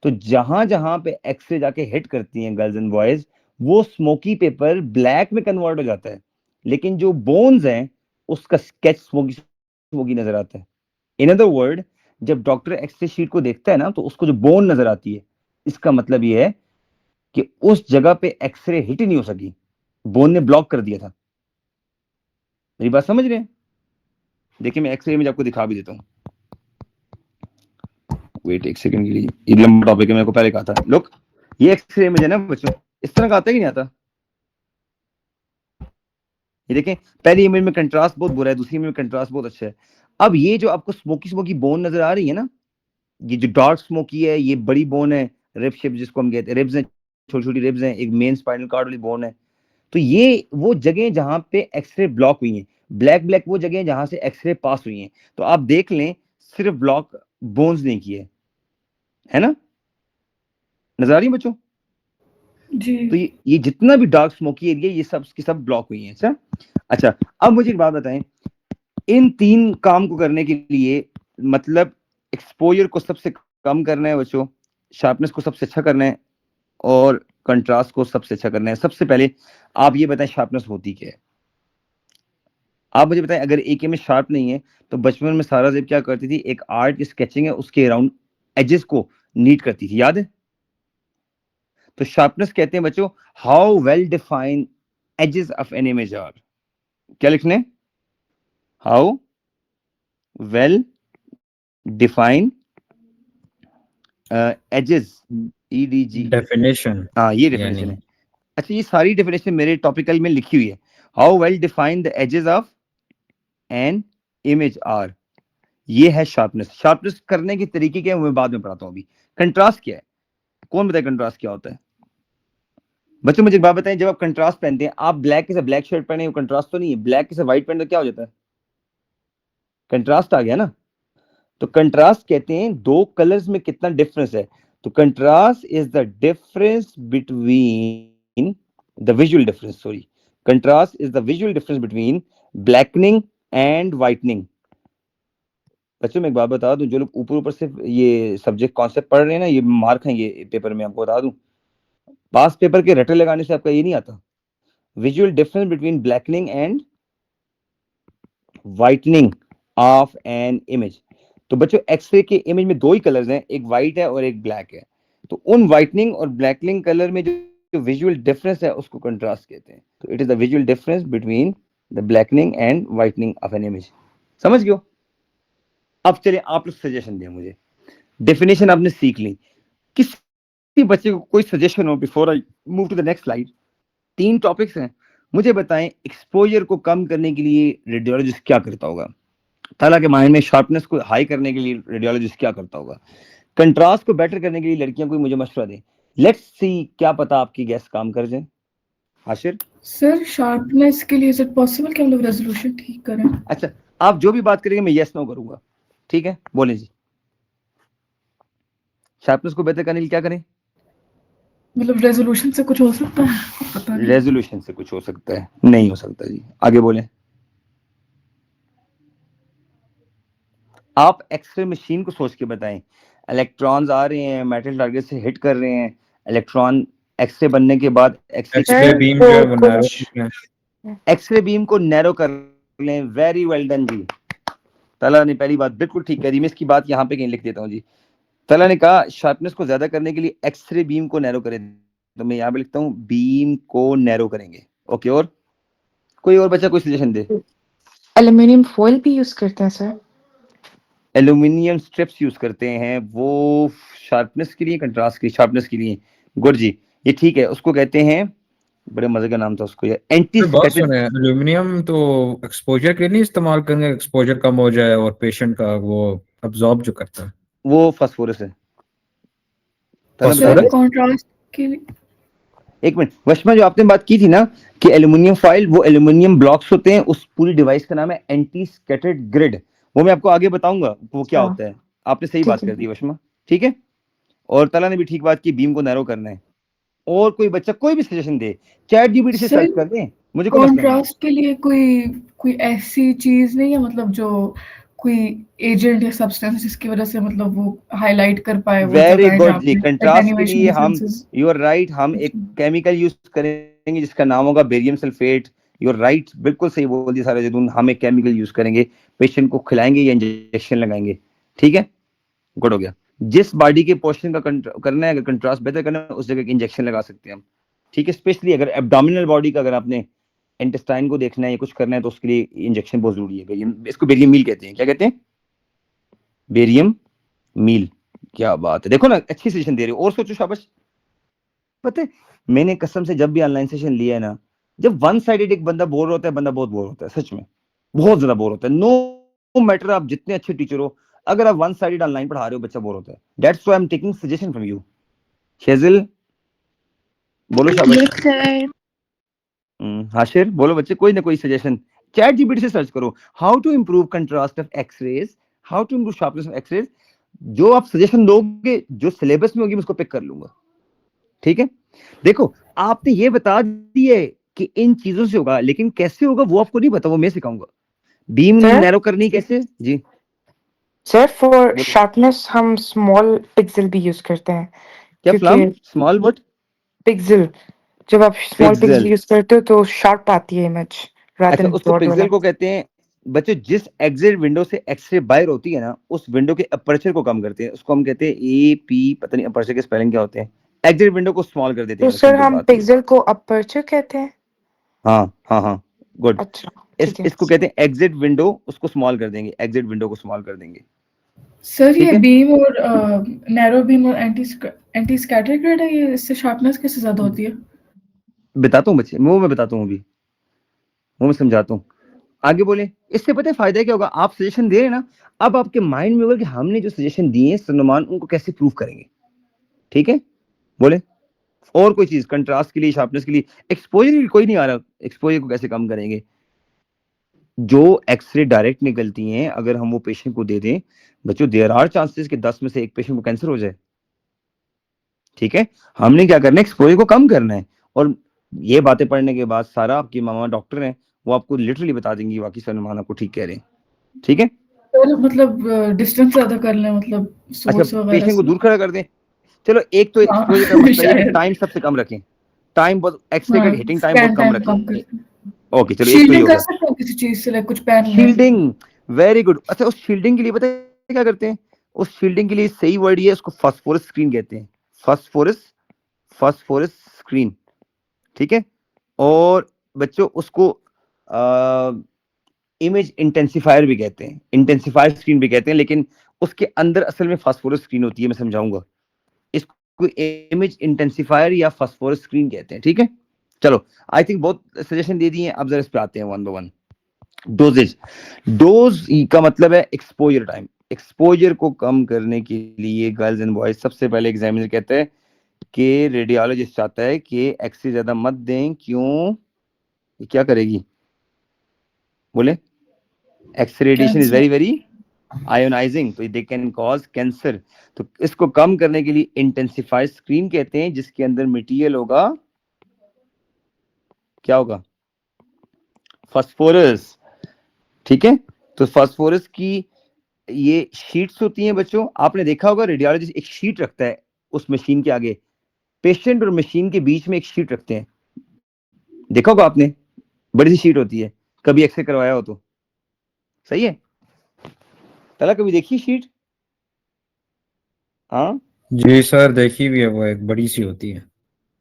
तो जहां जहां पे एक्सरे जाके हिट करती हैं गर्ल्स एंड बॉयज, वो स्मोकी पेपर ब्लैक में कन्वर्ट हो जाता है, लेकिन जो बोन्स हैं उसका स्केच स्मोकी स्मोकी नजर आता है। इन अदर वर्ड, जब डॉक्टर एक्सरे शीट को देखता है ना, तो उसको जो बोन नजर आती है, इसका मतलब ये है कि उस जगह पे एक्सरे हिट ही नहीं हो सकी, बोन ने ब्लॉक कर दिया था। मेरी बात समझ रहे हैं? देखिए मैं एक्सरे इमेज आपको दिखा भी देता हूँ। वेट एक सेकंड के लिए, ये लंबा टॉपिक है, मेरे को पहले कहा था। लुक, ये एक्सरे इमेज है ना बच्चों, इस तरह का आता है कि नहीं आता? ये देखें, पहली इमेज में कंट्रास्ट बहुत बुरा है, दूसरी इमेज में कंट्रास्ट बहुत अच्छा है। अब ये जो आपको स्मोकी स्मोकी बोन नजर आ रही है ना, ये जो डार्क स्मोकी है, ये बड़ी बोन है, रिब शेप जिसको हम कहते हैं, रिब्स हैं, छोटी छोटी रिब्स हैं, एक मेन स्पाइनल कॉर्ड वाली बोन है। तो ये वो जगह जहां पे एक्सरे ब्लॉक हुई है, ब्लैक ब्लैक वो जगह जहां से एक्सरे पास हुई है। तो आप देख लें, सिर्फ ब्लॉक बोन्स नहीं किए, है ना? नजर आ रही है बच्चों? जी। तो ये जितना भी डार्क स्मोकी एरिया, ये सब की सब ब्लॉक हुई है। अच्छा, अब मुझे एक बात बताएं, इन तीन काम को करने के लिए, मतलब एक्सपोजर को सबसे कम करना है बच्चों, शार्पनेस को सबसे अच्छा करना है, और कंट्रास्ट को सबसे अच्छा करना है। सबसे पहले आप ये बताएं शार्पनेस होती क्या है? आप मुझे बताएं, अगर एक में शार्प नहीं है, तो बचपन में सारा जेब क्या करती थी, एक आर्ट की स्केचिंग है, उसके अराउंड एजेस को नीट करती थी, याद है? तो शार्पनेस कहते हैं बच्चों, how well define edges of an image are. क्या लिखने? How well define edges, EDG, definition, हाँ ये डेफिनेशन है। अच्छा, ये सारी डेफिनेशन मेरे टॉपिकल में लिखी हुई है। How well define the edges of an image are, ये है शार्पनेस। शार्पनेस करने के तरीके क्या है मैं बाद में पढ़ाता हूँ। अभी कंट्रास्ट क्या है? कौन बताए कंट्रास्ट क्या होता है? बच्चों मुझे एक बात बताएं, जब आप कंट्रास्ट पहनते हैं, आप ब्लैक के साथ ब्लैक शर्ट पहने, वो कंट्रास्ट तो नहीं है। ब्लैक के साथ व्हाइट पहने तो क्या हो जाता है? कंट्रास्ट आ गया ना। तो कंट्रास्ट कहते हैं दो कलर्स में कितना डिफरेंस है। तो contrast is the difference between the visual difference, sorry, contrast is the visual difference between blackening and whitening. बच्चों मैं एक बात बता दूं, जो लोग ऊपर ऊपर से ये सब्जेक्ट कॉन्सेप्ट पढ़ रहे हैं ना, ये मार खाएंगे पेपर में, आपको बता दूं। पास पेपर के रटे लगाने से आपका ये नहीं आता, visual difference between blackening and whitening of an image. तो बच्चों एक्सरे के इमेज में दो ही कलर्स हैं, एक व्हाइट है और एक ब्लैक है। तो उन व्हाइटनिंग और ब्लैकनिंग कलर में जो विजुअल डिफरेंस है उसको कंट्रास्ट कहते हैं। तो it is the visual difference between the blackening and whitening of an image. समझ गए? अब चलिए आप लोग सजेशन दें मुझे। डेफिनेशन आपने सीख ली, किसी बच्चे को कोई सजेशन हो before I move to the next slide? 3 topics हैं, मुझे बताएं एक्सपोजर को कम करने के लिए रेडियोलॉजिस्ट क्या करता होगा? ताला के माइंड में शार्पनेस को हाई करने के लिए रेडियोलॉजिस्ट क्या करता होगा? कंट्रास्ट को बेटर करने के लिए लड़कियां कोई मुझे मशवरा दें। लेट्स सी, क्या पता आपकी गैस काम कर जाए। हाशिर सर शार्पनेस के लिए इज इट पॉसिबल कि हम लोग रेजोल्यूशन ठीक करें? अच्छा, आप जो भी बात करेंगे मैं यस नो करूंगा, ठीक है? बोले जी, शार्पनेस को बेहतर करने के लिए क्या करें? मतलब रेजोल्यूशन से कुछ हो सकता है? पता नहीं। रेजोल्यूशन से कुछ हो सकता है? नहीं हो सकता जी, आगे बोले। आप एक्सरे मशीन को सोच के बताएं, इलेक्ट्रॉन्स आ रहे हैं, मेटल टारगेट से हिट कर रहे हैं, इलेक्ट्रॉन एक्सरे बनने के बाद एक्सरे बीम जो है वो नैरो एक्सरे बीम को नैरो कर लें। वेरी वेल डन जी। तला ने पहली बात बिल्कुल ठीक करी, मैं इसकी बात यहाँ पे कहीं लिख देता हूँ जी। तला ने कहा शार्पनेस को ज्यादा करने के लिए एक्सरे बीम को नैरो करें, तो मैं यहाँ पे लिखता हूँ बीम को नैरो करेंगे। ओके, और कोई और बच्चा कोई सजेशन दे? एल्यूमिनियम फॉइल भी यूज करते हैं सर। एल्यूमिनियम स्ट्रिप्स यूज करते हैं, वो शार्पनेस के लिए, कंट्रास्ट के लिए, शार्पनेस के लिए। गुड जी, ये ठीक है, उसको कहते हैं, बड़े मजे का नाम था उसको, ये एंटी फिर बात स्कैटर्ड। सुने, एल्यूमिनियम तो एक्सपोजर के लिए नहीं इस्तेमाल करेंगे, एक्सपोजर कम हो जाए और पेशेंट का वो अब्जॉर्ब जो करता है। वो फास्फोरस है। तला फास्फोरस? बता सर दे। कॉन्ट्रास्ट के लिए एक मिनट, वशमा जो आपने बात की थी ना कि एल्यूमिनियम फॉइल, वो एल्यूमिनियम ब्लॉक्स होते हैं, उस पूरी डिवाइस का नाम है एंटी स्कैटर्ड ग्रिड। वो मैं आपको आगे बताऊंगा वो क्या हाँ होता है। आपने सही ठीक बात है। कर दी वशमा, ठीक है। और तला ने भी ठीक बात की, बीम को नैरो करना है। और कोई बच्चा कोई भी सजेशन दे, चैट जीपीटी से सर सर्च कर दे, मुझे कोई मसला नहीं है। कॉन्ट्रास्ट के लिए कोई कोई ऐसी चीज नहीं है, मतलब जो कोई एजेंट या सब्सटेंस जिसकी वजह से मतलब वो हाईलाइट कर पाए वो वेरी जगह गुड जहाँ जी, पे कंट्रास्ट के एटेन्यूएशन लिए हम, डिफरेंसेस। यू आर राइट, हम एक केमिकल यूज करेंगे जिसका नाम होगा barium sulphate. You are right, बिल्कुल सही बोल दिया सारा जदून, हम एक केमिकल यूज करेंगे, पेशेंट को खिलाएंगे या इंजेक्शन लगाएंगे, ठीक है। गुड हो गया। जिस बॉडी के पोर्शन का करना है, अगर कंट्रास्ट बेहतर करना है, उस जगह इंजेक्शन लगा सकते हैं हम, ठीक है। स्पेशली अगर एब्डोमिनल बॉडी का, अगर आपने इंटेस्टाइन को देखना है या कुछ करना है, तो उसके लिए इंजेक्शन बहुत जरूरी है। बेरियम, इसको बेरियम मील कहते हैं, क्या कहते हैं, बेरियम मील। क्या बात है, देखो ना, अच्छी सजेशन दे रहे हो, और सोचो, शाबाश। पता है, मैंने कसम से जब भी ऑनलाइन सेशन लिया है ना, जब वन साइडेड एक बंदा बोर होता है, बंदा बहुत बोर होता है, सच में बहुत ज्यादा बोर होता है। नो मैटर आप जितने अच्छे टीचर हो, अगर आप वन साइडेड ऑनलाइन पढ़ा रहे हो, बच्चा बोर होता है। That's why I am taking suggestion from you. Shejil बोलो शाबाश। Yes, sir. हाशिर बोलो बच्चे, कोई ना कोई सजेशन। चैट जीपीटी से सर्च करो, how to improve contrast of x rays, how to improve sharpness of x rays. जो आप सजेशन दोगे, जो सिलेबस में होगी, मैं उसको पिक कर लूंगा, ठीक है। देखो, आपने ये बता दिए कि इन चीजों से होगा, लेकिन कैसे होगा वो आपको नहीं पता, वो मैं सिखाऊंगा। बीम सर नैरो करनी कैसे जी, सर फॉर बोलो। शार्पनेस हम स्मॉल पिक्सल भी यूज करते हैं, क्या फ्लम, क्योंकि स्मॉल व्हाट, पिक्सल, जब आप स्मॉल पिक्सल पिक्सल। यूज करते हो तो शार्प आती है इमेज रादर अच्छा, देन उसको ब्रॉड पिक्सल वाला। को कहते हैं बच्चों, जिस एग्जिट विंडो से एक्सरे बाहर होती है ना, उस विंडो के अपर्चर को कम करते हैं, उसको हम कहते हैं ए पी, पता नहीं अपर्चर के स्पेलिंग क्या होते हैं। एग्जिट विंडो को स्मॉल कर देते तो हैं, सर सिंपल हम बात है। पिक्सल को अपर्चर कहते हैं। हाँ हाँ हाँ, गुड। अच्छा ठीक है। इसको कहते हैं एग्जिट विंडो, उसको स्मॉल कर देंगे, एग्जिट विंडो को स्मॉल कर देंगे, सर ठीक ये है। बीम और नैरो बीम और एंटी स्कैटर ग्रेड है, ये इससे शार्पनेस कैसे ज्यादा होती है? बताता हूँ बच्चे, वो मैं बताता हूँ अभी, वो मैं समझाता हूँ, आगे बोले। इससे पता है फायदा क्या होगा, आप सजेशन दे रहे हैं ना, अब आपके माइंड में होगा कि हमने जो सजेशन दिए हैं सनुमान, उनको कैसे प्रूव करेंगे, ठीक है। बोले, और कोई चीज कंट्रास्ट के लिए, शार्पनेस के लिए, एक्सपोजर कोई नहीं आ रहा, एक्सपोजर को कैसे कम करेंगे। जो एक्सरे डायरेक्ट निकलती हैं, अगर हम वो पेशेंट को दे दें, बच्चों देयर आर चांसेस कि 10 में से एक पेशेंट को कैंसर हो जाए, ठीक है। हमने क्या करना है, एक्सपोजर को कम करना है। और ये बातें पढ़ने के बाद सारा, आपकी मामा डॉक्टर हैं, वो आपको लिटरली बता देंगी वाकई सलमान आपको ठीक कह रहे हैं, ठीक है। सर मतलब डिस्टेंस ज्यादा कर लें, मतलब अच्छा, सोर्स वगैरह पेशेंट को से। दूर खड़ा कर दें। चलो, एक तो हाँ एक्सपोजर का मसला ये कि शायद। टाइम सबसे कम रखें, टाइम बहुत, एक्सरे का हाँ हिटिंग टाइम बहुत स्कैन कम टाइम रखें। कम कर लें। ओके, चलो एक तो ये शील्डिंग हो कर गया। सकते हो किसी चीज से, लाइक कुछ पहन लें। Shielding, very good. अच्छा, उस शील्डिंग के लिए पता है क्या करते हैं, उस शील्डिंग के लिए सही वर्ड ये है, उसको फास्फोरस स्क्रीन कहते हैं, फास्फोरस, फास्फोरस स्क्रीन, ठीक है। और बच्चों उसको इमेज इंटेंसिफायर भी कहते हैं, इंटेंसिफायर स्क्रीन भी कहते हैं, लेकिन उसके अंदर असल में फास्फोरस स्क्रीन होती है, मैं समझाऊंगा। इसको इमेज इंटेंसिफायर या फास्फोरस स्क्रीन कहते हैं, ठीक है। चलो, आई थिंक बहुत सजेशन दे दिए हैं, अब जरा इस पे आते हैं one by one. Doses, dose का मतलब है एक्सपोजर टाइम। एक्सपोजर को कम करने के लिए गर्ल्स एंड बॉयज, सबसे पहले एग्जामिनर कहता है कि रेडियोलॉजिस्ट चाहता है कि एक्सरे ज्यादा मत दें, क्यों, ये क्या करेगी, बोले, x radiation is cancer. Very very ionising, तो दे कैन कॉज कैंसर। तो इसको कम करने के लिए इंटेंसिफाइड स्क्रीन कहते हैं, जिसके अंदर मटेरियल होगा, क्या होगा, फास्फोरस, ठीक है। तो फास्फोरस की ये शीट्स होती हैं बच्चों, आपने देखा होगा रेडियोलॉजिस्ट एक शीट रखता है उस मशीन के आगे, पेशेंट और मशीन के बीच में एक शीट रखते हैं, देखा होगा आपने, बड़ी सी शीट होती है, कभी एक्सरे करवाया हो तो, सही है। तला कभी देखी शीट, हाँ जी सर, देखी भी है, वो एक बड़ी सी होती है।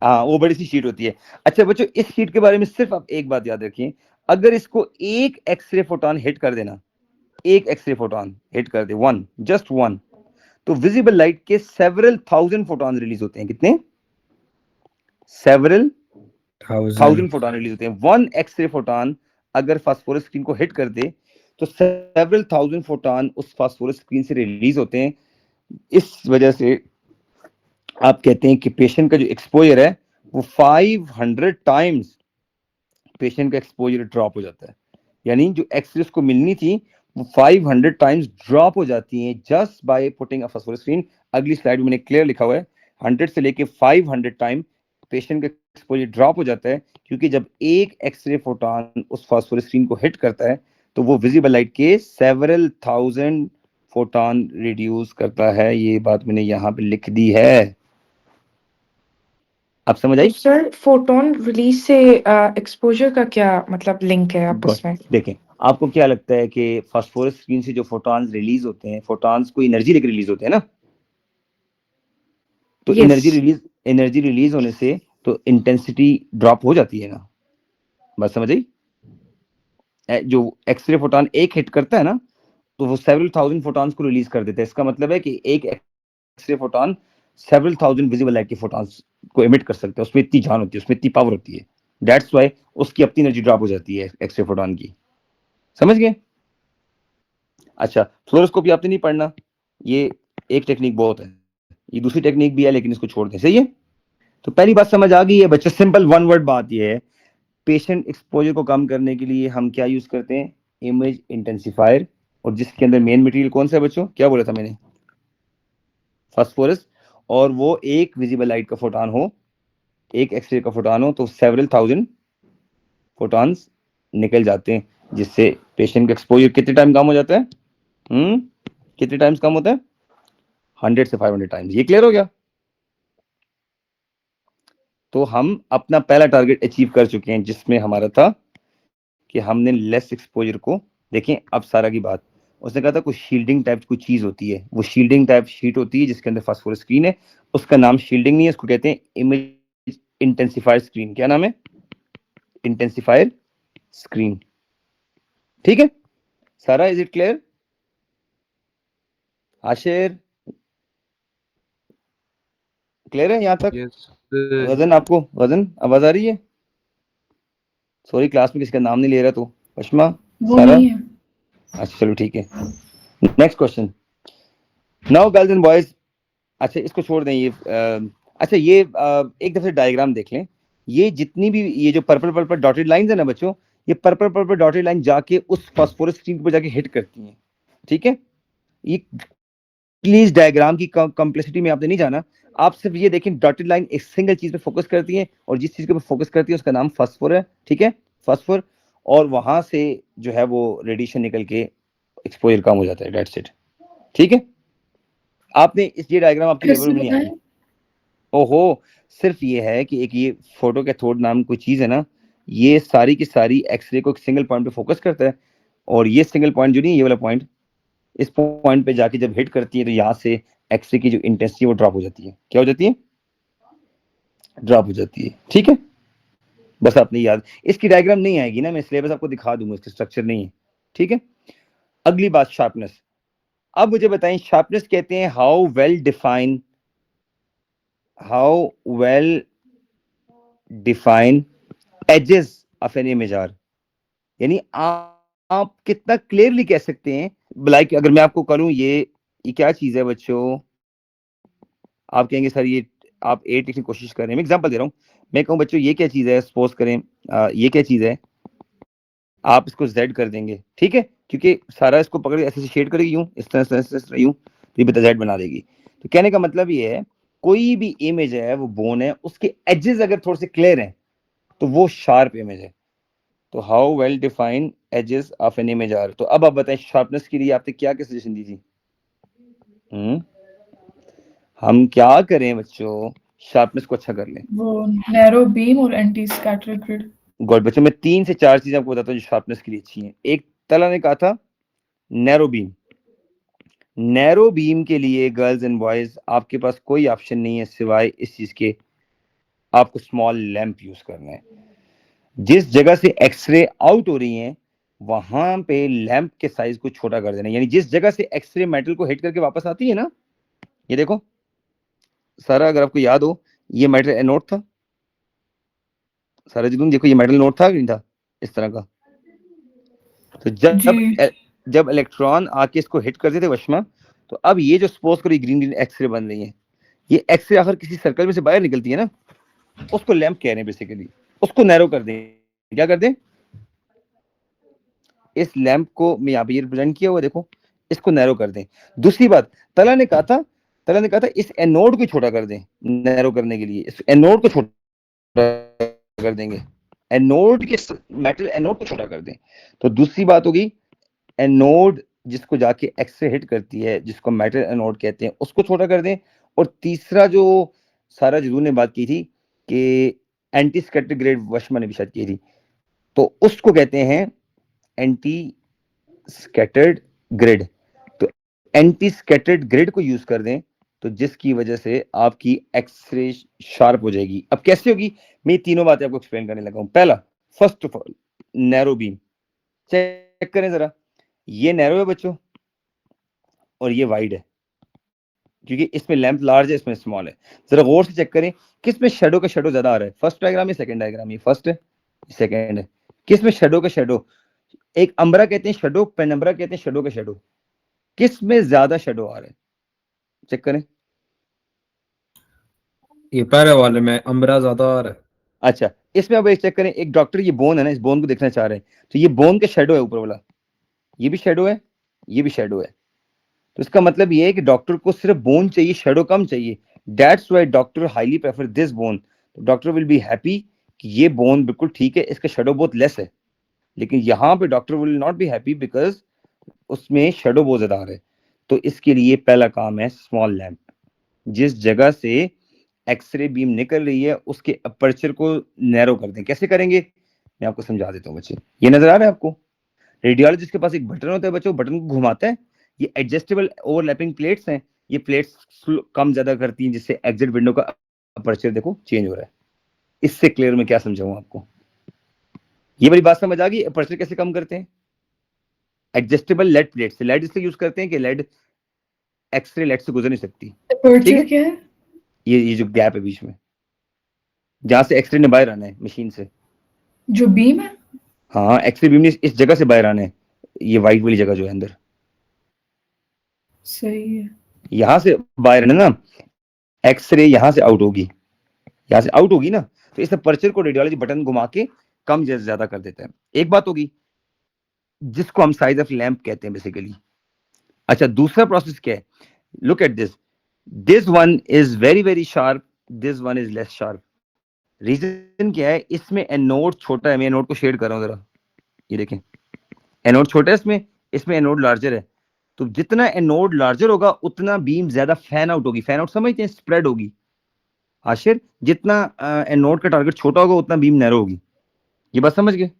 हाँ, वो बड़ी सी शीट होती है। अच्छा बच्चों, इस शीट के बारे में सिर्फ आप एक बात याद रखिए, अगर इसको एक एक्सरे फोटोन हिट कर देना, एक एक्सरे फोटोन हिट कर दे, वन, जस्ट वन, तो विजिबल लाइट के सेवरल थाउजेंड फोटॉन रिलीज होते हैं। कितने? सेवरल थाउजेंड फोटॉन रिलीज होते हैं। वन एक्सरे फोटॉन अगर फास्फोरस स्क्रीन को हिट कर दे तो सेवरल थाउजेंड फोटॉन उस फास्फोरस स्क्रीन से रिलीज होते हैं। इस वजह से आप कहते हैं कि पेशेंट का जो एक्सपोजर है वो 500 टाइम्स पेशेंट का एक्सपोजर ड्रॉप हो जाता है। यानी जो एक्सरे को मिलनी थी वो 500 टाइम्स ड्रॉप हो जाती हैं just by putting a phosphorus screen. अगली स्लाइड में मैंने क्लियर लिखा हुआ है 100 से लेके 500 टाइम पेशेंट का एक्सपोजर ड्रॉप हो जाता है, क्योंकि जब एक एक्सरे फोटॉन उस फास्फोरस स्क्रीन को हिट करता है तो वो विजिबल लाइट के सेवरल थाउजेंड फोटॉन रिड्यूस करता है। ये बात मैंने यहाँ पे लिख दी है, आप समझ आई? सर फोटोन रिलीज से एक्सपोजर का क्या मतलब लिंक है आप उसमें? देखें, आपको क्या लगता है कि फास्फोरस स्क्रीन से जो फोटॉन्स रिलीज होते हैं, फोटॉन्स को एनर्जी लेकर रिलीज होते हैं ना, तो Yes. एनर्जी रिलीज होने से तो इंटेंसिटी ड्रॉप हो जाती है ना, बात समझ आई? जो एक्सरे फोटॉन एक हिट करता है ना तो वो सेवरल थाउजेंड फोटॉन्स को रिलीज कर देता है। इसका मतलब है कि एक x ray photon several thousand visible light के फोटॉन्स को एमिट कर सकता है। उसमें इतनी जान होती है, उसमें इतनी पावर होती है, दैट्स व्हाई उसकी अपनी एनर्जी ड्रॉप हो जाती है एक्सरे फोटॉन की। समझ गए? अच्छा, फ्लोरोस्कोपी आपने नहीं पढ़ना, ये एक टेक्निक बहुत है, ये दूसरी टेक्निक भी है लेकिन इसको छोड़ दें, सही है? तो पहली बात समझ आ गई है बच्चे, सिंपल वन वर्ड बात ये है, पेशेंट एक्सपोजर को कम करने के लिए हम क्या यूज करते हैं? Image intensifier. और जिसके अंदर मेन मटेरियल कौन सा है बच्चों? क्या बोला था मैंने? फास्फोरस। और वो एक विजिबल लाइट का फोटॉन हो, एक एक्सरे का फोटॉन हो, तो सेवरल थाउजेंड फोटॉन्स निकल जाते हैं, जिससे पेशेंट का एक्सपोजर कितने टाइम कम हो जाता है? कितने टाइम्स कम होता है? 100 से 500 टाइम्स। ये क्लियर हो गया? तो हम अपना पहला टारगेट अचीव कर चुके हैं, जिसमें हमारा था कि हमने लेस एक्सपोजर को, देखें अब सारा की बात, उसने कहा था कुछ शील्डिंग टाइप कुछ चीज होती है, वो शील्डिंग टाइप शीट होती है जिसके अंदर फास्फोरस स्क्रीन है, उसका नाम शील्डिंग नहीं है, उसको कहते हैं इमेज इंटेंसिफायर स्क्रीन। क्या नाम है? Intensifier screen. ठीक है सारा, is it clear? Ashir clear है यहाँ तक? Yes, sir. गजन, आपको गजन आवाज आ रही है? सॉरी क्लास में किसी का नाम नहीं ले रहा, तो पश्मा वो सारा, नहीं है। अच्छा चलो ठीक है। Next question, now girls and boys. अच्छा इसको छोड़ दें, ये अच्छा ये एक दफे डायग्राम देख लें। ये जितनी भी ये जो पर्पल पर्पल डॉटेड लाइंस है ना बच्चों, ये पर्पल पर्पल डॉटेड लाइन जाके उस फास्फोरस स्क्रीन पर जाके हिट करती हैं, ठीक है? ये प्लीज डायग्राम की कॉम्प्लेक्सिटी में आपने नहीं जाना, आप सिर्फ ये देखें डॉटेड लाइन एक सिंगल चीज पे फोकस करती है, और जिस चीज के ऊपर फोकस करती है उसका नाम फास्फोर है, ठीक है? फास्फोर, और वहां से जो है वो रेडिएशन निकल के एक्सपोजर कम हो जाता है, दैट्स इट। ठीक है, आपने इस ये डायग्राम आपकी फिर लेवल से में नहीं आई। बताएं। ओहो, सिर्फ ये है कि एक ये फोटो कैथोड नाम कोई चीज है ना, ये सारी की सारी एक्सरे को एक सिंगल पॉइंट पे फोकस करता है, और ये सिंगल पॉइंट जो नहीं, ये वाला पॉइंट, इस पॉइंट पे जाके जब हिट करती है तो यहाँ से एक्सरे की जो इंटेंसिटी वो ड्रॉप हो जाती है। क्या हो जाती है? ड्रॉप हो जाती है। ठीक है, बस आपने याद, इसकी डायग्राम नहीं आएगी ना, मैं सिलेबस आपको दिखा दूंगा, इसका स्ट्रक्चर नहीं है। ठीक है, अगली बात शार्पनेस। अब मुझे बताएं, शार्पनेस कहते हैं how well define edges of an image are, यानी आप कितना क्लियरली कह सकते हैं, लाइक अगर मैं आपको करूं ये क्या चीज है बच्चों, आप कहेंगे सर ये आप ए लिखने की कोशिश कर रहे हैं, मैं एग्जांपल दे रहा हूं, मैं कहूं बच्चों ये क्या चीज है, सपोज करें ये क्या चीज है, आप इसको जेड कर देंगे, ठीक है? क्योंकि सारा इसको पकड़ ऐसे शेड करेगी यूं, इस तरह यूं, तो ये बता जेड बना देगी। तो कहने का मतलब ये है, कोई भी इमेज है वो बोन है, उसके एजेस अगर थोड़े से क्लियर हैं तो वो शार्प इमेज है। तो how well define edges of an image are. तो अब आप बताएं शार्पनेस के लिए आपने क्या क्या सजेशन दी थी? हम क्या करें बच्चों, शार्पनेस को अच्छा कर लें? वो नैरो बीम और एंटी स्कैटर ग्रिड। गुड बच्चों, मैं 3 से 4 चीजें आपको बताता हूँ जो शार्पनेस के लिए अच्छी हैं। एक, तला ने कहा था नैरो बीम। नैरो बीम के लिए गर्ल्स एंड बॉयज आपके पास कोई ऑप्शन नहीं है सिवाय इस चीज के, आपको स्मॉल लैंप यूज करना है। जिस जगह से एक्सरे आउट हो रही है वहां पे लैंप के साइज को छोटा कर देना, यानी जिस जगह से एक्सरे मेटल को हिट करके वापस आती है ना, ये देखो सारा, अगर आपको याद हो ये मेटल एनोड था सारा जी, तुम देखो ये मेटल एनोड था कि नहीं था इस तरह का। तो जब इलेक्ट्रॉन आके इसको हिट करते थे वशमा, तो अब ये जो सपोज करो ग्रीन ग्रीन एक्सरे बन रही है, ये एक्सरे आखिर किसी सर्कल में से बाहर निकलती है ना, उसको लैंप कह रहे हैं बेसिकली। उसको नैरो कर दें, क्या कर दें, इस लैंप को मैं यहाँ पे ये रिप्रेजेंट किया हुआ देखो, इसको नैरो कर दें। दूसरी बात, तला ने कहा था इस एनोड को छोटा कर दें, नैरो करने के लिए इस एनोड को छोटा कर देंगे, एनोड के मेटल एनोड को छोटा कर दें। तो दूसरी बात होगी एनोड जिसको जाके एक्सरे हिट करती है, जिसको मेटल एनोड कहते हैं, उसको छोटा कर दें। और तीसरा जो सारा जरूर ने बात की थी कि एंटी स्कैटर्ड ग्रेड, वशमा ने भी शायद की थी, तो उसको कहते हैं एंटी स्कैटर्ड ग्रिड। तो एंटी स्कैटर्ड ग्रिड को यूज कर दें, तो जिसकी वजह से आपकी एक्सरे शार्प हो जाएगी। अब कैसे होगी, मैं तीनों बातें आपको एक्सप्लेन करने लगा हूं। पहला, first of all narrow beam check करें जरा, ये नैरो है बच्चों और ये वाइड है, क्योंकि इसमें लैंप लार्ज है, इसमें स्मॉल है। जरा गौर से चेक करें किस में शेडो का शेडो ज्यादा आ रहा है, फर्स्ट डायग्राम या सेकंड डायग्राम, ये फर्स्ट है सेकंड है, किस में शेडो का शेडो, एक अम्ब्रा कहते हैं शेडो, पेनम्ब्रा कहते हैं शेडो का शेडो, किस में ज्यादा शेडो आ रहा है चेक करें। ये पहले वाले में अम्ब्रा ज्यादा आ रहा है। अच्छा, इसमें अब एक चेक करें, एक डॉक्टर ये बोन है ना, इस बोन को देखना चाह रहे हैं, तो ये बोन के शेडो है ऊपर वाला, ये भी शेडो है, ये भी शेडो है। तो इसका मतलब ये है कि डॉक्टर को सिर्फ बोन चाहिए, शेडो कम चाहिए। That's why doctor highly prefer this bone. Doctor will be happy कि ये बोन बिल्कुल ठीक है, इसका शेडो बहुत लेस है। लेकिन यहाँ पे doctor will not be happy because उसमें शेडो बहुत ज्यादा आ रहा है। तो इसके लिए पहला काम है स्मॉल लैंप। जिस जगह से एक्सरे बीम निकल रही है उसके अपर्चर को नैरो कर दें। कैसे करेंगे मैं आपको समझा देता हूँ बच्चे। ये नजर आ रहा है आपको, रेडियोलॉजिस्ट के पास एक बटन होता है बच्चों, बटन को घुमाता है, ये एडजस्टेबल ओवरलैपिंग प्लेट्स हैं, ये प्लेट्स कम ज्यादा करती हैं, जिससे एग्जिट विंडो का अपर्चर देखो चेंज हो रहा है। इससे क्लियर में क्या समझाऊं आपको, ये बड़ी बात समझ आ गई। अपर्चर कैसे कम करते हैं, एडजस्टेबल लेड प्लेट से। लेड इसलिए यूज करते हैं कि लेड एक्सरे लेड से गुजर नहीं सकती, ठीक है? क्या है? ये जो गैप है बीच में जहां से एक्सरे ने बाहर आना है मशीन से, जो बीम है, हाँ एक्सरे बीम ने इस जगह से बाहर आना है, ये वाइट वाली जगह जो है अंदर, सही है। यहां से बाहर आना ना, एक्सरे यहां से आउट होगी, यहां से आउट होगी ना, तो इस पर्चर को रेडियोलॉजी बटन घुमा के कम ज्यादा कर देता है। एक बात होगी जिसको हम साइज ऑफ लैंप कहते हैं बेसिकली। अच्छा, दूसरा प्रोसेस क्या है, look at this one is very very sharp, this one is less sharp. Reason क्या है, इसमें एनोड छोटा है, मैं एनोड को शेड कर रहा हूं जरा, ये देखें एनोड छोटा है इसमें एनोड लार्जर है। तो जितना एनोड लार्जर होगा उतना बीम ज्यादा फैन आउट होगी। फैन आउट समझते हैं, स्प्रेड होगी। आशिर, जितना एनोड का टारगेट छोटा होगा उतना बीम नैरो होगी। ये बात समझ गए?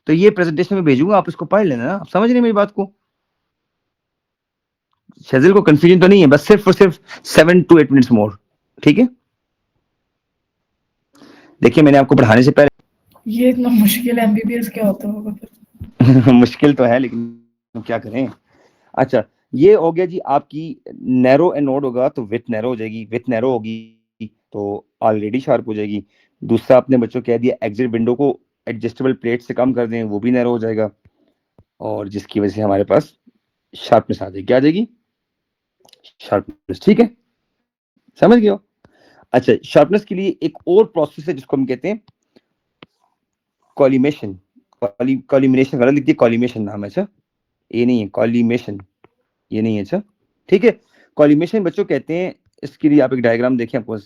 तो ये प्रेजेंटेशन में भेजूंगा, आप इसको पढ़ लेना ना। आप समझ रहे मेरी बात को? शजिल को कंफ्यूजन तो नहीं है, बस सिर्फ और सिर्फ 7 to 8 मिनट्स मोर, ठीक है? देखिए मैंने आपको पढ़ाने से पहले ये इतना मुश्किल एमबीबीएस क्या होता होगा फिर? मुश्किल तो है लेकिन क्या करें। अच्छा, ये हो गया जी आपकी नैरो एनोड होगा तो विथ नैरो हो जाएगी, विथ नैरो होगी तो ऑलरेडी शार्प हो जाएगी। दूसरा आपने बच्चों कह दिया एग्जिट विंडो को एडजस्टेबल प्लेट से कम कर दें, वो भी नैरो हो जाएगा, और जिसकी वजह से हमारे पास शार्पनेस आ जाएगी। क्या आ जाएगी? शार्पनेस, ठीक है, समझ गए हो? अच्छा, शार्पनेस के लिए एक और प्रोसेस है जिसको हम कहते हैं कॉलिमेशन। कॉलिमिनेशन गलत लिखती है, कॉलिमेशन नाम है। अच्छा, ये नहीं है कॉलिमेशन, ये नहीं है। अच्छा ठीक है, कॉलिमेशन बच्चों कहते हैं। इसके लिए आप एक डायग्राम देखें, आपको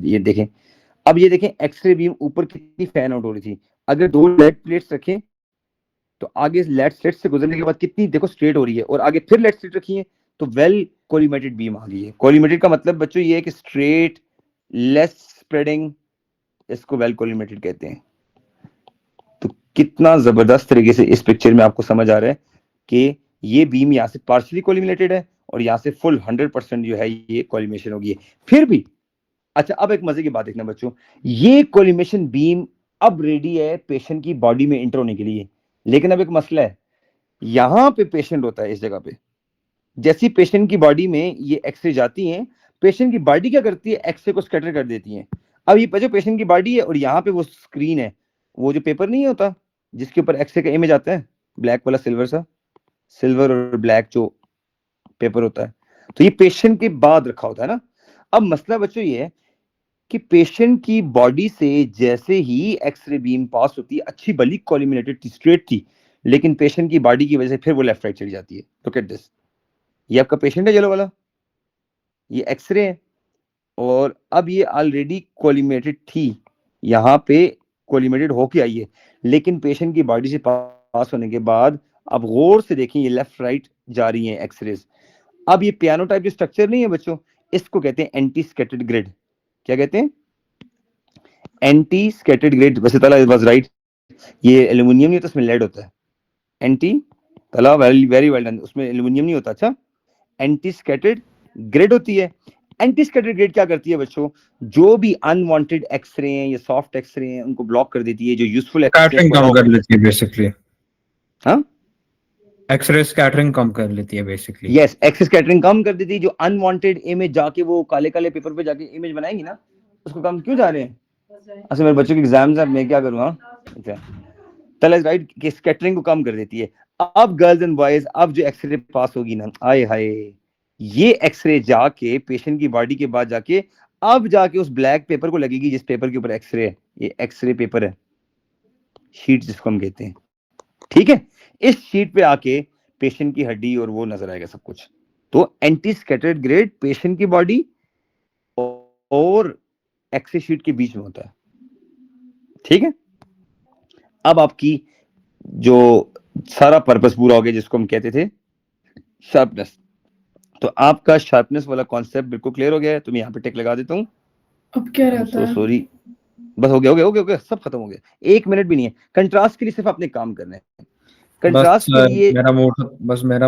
ये देखें। अब ये देखें एक्सरे बीम ऊपर कितनी फैन आउट हो रही थी, अगर 2 लेड प्लेट्स रखें तो आगे लेड स्लेट से गुजरने के बाद कितनी देखो स्ट्रेट हो रही है, और आगे फिर लेड स्लेट रखी है तो वेल कोलिमेटेड बीम आ गई है। कोलिमेटेड का मतलब बच्चों ये है कि स्ट्रेट, लेस स्प्रेडिंग, इसको वेल कोलिमेटेड कहते हैं। तो कितना जबरदस्त तरीके से इस पिक्चर में आपको समझ आ रहा है कि ये बीम यहाँ से पार्शियली कोलिमेटेड है और यहाँ से फुल 100% जो है ये कोलिमेशन होगी। फिर भी अच्छा, अब एक मजे की बात देखना बच्चों, ये कोलिमेशन बीम अब रेडी है पेशेंट की बॉडी में एंटर होने के लिए। लेकिन अब एक मसला है, यहाँ पे पेशेंट होता है इस जगह पे, जैसी पेशेंट की बॉडी में ये एक्सरे जाती हैं, पेशेंट की बॉडी क्या करती है, एक्सरे को स्कैटर कर देती है। अब ये जो पेशेंट की बॉडी है और यहाँ पे वो स्क्रीन है, वो जो पेपर नहीं होता जिसके ऊपर एक्सरे का इमेज आता है, ब्लैक वाला सिल्वर और ब्लैक जो पेपर होता है, तो ये पेशेंट के बाद रखा होता है ना। अब मसला बच्चों ये है कि पेशेंट की बॉडी से जैसे ही एक्सरे बीम पास होती है, अच्छी भली कॉल्यूमिनेटेड स्ट्रेट थी, लेकिन पेशेंट की बॉडी की वजह से फिर वो लेफ्ट राइट चली जाती है। लुक एट दिस, ये आपका पेशेंट है येलो वाला, ये एक्सरे है, और अब ये ऑलरेडी कॉल्यूमेटेड थी, यहाँ पे कॉल्यूमेटेड होके आई है, लेकिन पेशेंट की बॉडी से पास होने के बाद अब गौर से देखें ये लेफ्ट राइट जा रही है एक्सरेज। अब ये पियानो टाइप जो स्ट्रक्चर नहीं है बच्चों, इसको कहते हैं एंटी स्कैटर्ड ग्रिड। क्या कहते हैं? Anti scattered grid. वैसे तला वाज राइट, ये एल्युमिनियम नहीं होता, उसमें लेड होता है। एंटी तला वेरी वेल डन, उसमें एल्युमिनियम नहीं होता। अच्छा, एंटी स्कैटर्ड ग्रिड होती है। एंटी स्कैटर्ड ग्रिड क्या करती है बच्चों, जो भी अनवांटेड एक्सरे हैं या सॉफ्ट एक्सरे हैं उनको ब्लॉक कर देती है, जो यूजफुल स्कैटरिंग कम कर लेती है बेसिकली। हाँ, एक्सरे स्कैटरिंग कम कर लेती है बेसिकली। यस, एक्सरे स्कैटरिंग कम कर देती है। जो अनवांटेड इमेज जाके वो काले काले पेपर पे जाके इमेज बनाएंगी ना, उसको कम क्यों जा रहे हैं? अच्छा, मेरे बच्चों के एग्जाम्स है, मैं क्या करूँ? हाँ, अच्छा, तला राइट कि स्कैटरिंग को कम कर देती है। अब गर्ल्स एंड बॉयज, अब जो एक्सरे पास होगी ना, आए हाय, ये एक्सरे जाके पेशेंट की बॉडी के बाद जाके अब जाके उस ब्लैक पेपर को लगेगी जिस पेपर के ऊपर एक्सरे है। ये एक्सरे पेपर है, शीट जिसको हम कहते हैं, ठीक है। इस शीट पे आके पेशेंट की हड्डी और वो नजर आएगा सब कुछ। तो एंटी स्कैटर्ड ग्रेड पेशेंट की बॉडी और एक्सरे शीट के बीच में होता है, ठीक है। अब आपकी जो सारा पर्पस पूरा हो गया जिसको हम कहते थे शार्पनेस, तो आपका शार्पनेस वाला कॉन्सेप्ट बिल्कुल क्लियर हो गया है। तो मैं यहाँ पे टिक लगा देता हूँ। अब क्या रहता है? सॉरी, बस हो गया, सब खत्म हो गया। 1 मिनट भी नहीं है। कंट्रास्ट के लिए सिर्फ आपने काम करना है। कंट्रास्ट के लिए मेरा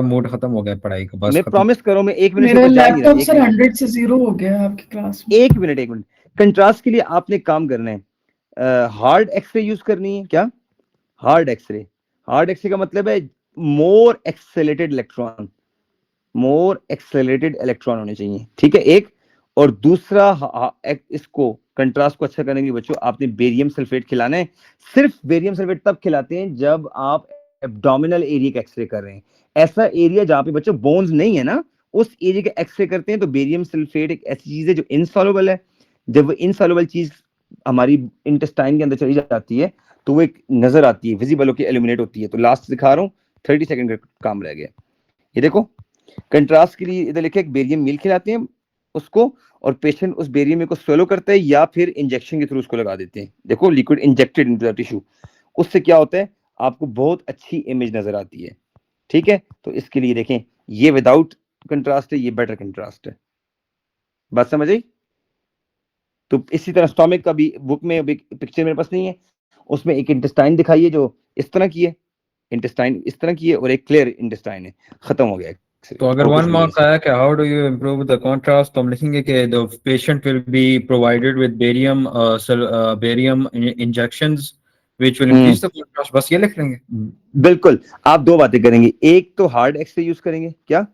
मूड खत्म हो गया पढ़ाई का। बस मैं प्रॉमिस कर रहा हूँ, मैं 1 मिनट से मेरा ऊपर जा नहीं लैपटॉप रहा। सर 100 से 0 हो गया है आपकी क्लास में। 1 मिनट। कंट्रास्ट के लिए आपने काम करना है, हार्ड एक्सरे यूज करनी है। क्या? हार्ड एक्सरे का मतलब है मोर एक्सेलरेटेड इलेक्ट्रॉन होने चाहिए, ठीक है, एक। और दूसरा, इसको कंट्रास्ट को अच्छा करने के लिए बच्चों आपने बेरियम सल्फेट खिलाना है। सिर्फ बेरियम सल्फेट तब खिलाते हैं जब आप एब्डोमिनल एरिया का एक्सरे कर रहे हैं। ऐसा एरिया जहां पे बच्चों बोन्स नहीं है ना, उस एरिया का एक्सरे करते हैं तो बेरियम सल्फेट एक ऐसी चीज है जो इनसॉल्युबल है। जब वो इनसॉल्युबल चीज हमारी इंटेस्टाइन के अंदर चली जाती है तो वो एक नजर आती है, विजिबल होकर एल्यूमिनेट होती है। तो लास्ट दिखा रहा हूँ, 30 सेकंड का काम रह गया। ये देखो, कंट्रास्ट के लिए इधर लिखे बेरियम मील खिलाते हैं उसको, और पेशेंट उस बेरियम मील को स्वेलो करता है या फिर इंजेक्शन के थ्रू उसको लगा देते हैं। देखो, liquid injected into the tissue. उससे क्या होता है, आपको बहुत अच्छी इमेज नजर आती है, ठीक है। तो इसके लिए देखें, ये विदाउट कंट्रास्ट है, ये बेटर कंट्रास्ट है। बात समझ आई? तो इसी तरह स्टोमिक का भी बुक में पिक्चर मेरे पास नहीं है, उसमें एक इंटेस्टाइन दिखाई है जो इस तरह की है, इंटेस्टाइन इस तरह की है, और एक क्लियर इंटेस्टाइन है। खत्म हो गया। तो अगर 1 मार्क आया कि how do you improve the contrast, तो हम लिखेंगे कि the patient will be provided with barium injections which will increase the contrast. बस ये लिख लेंगे। बिल्कुल, आप 2 बातें करेंगे। एक तो हार्ड एक्सरे यूज करेंगे। क्या?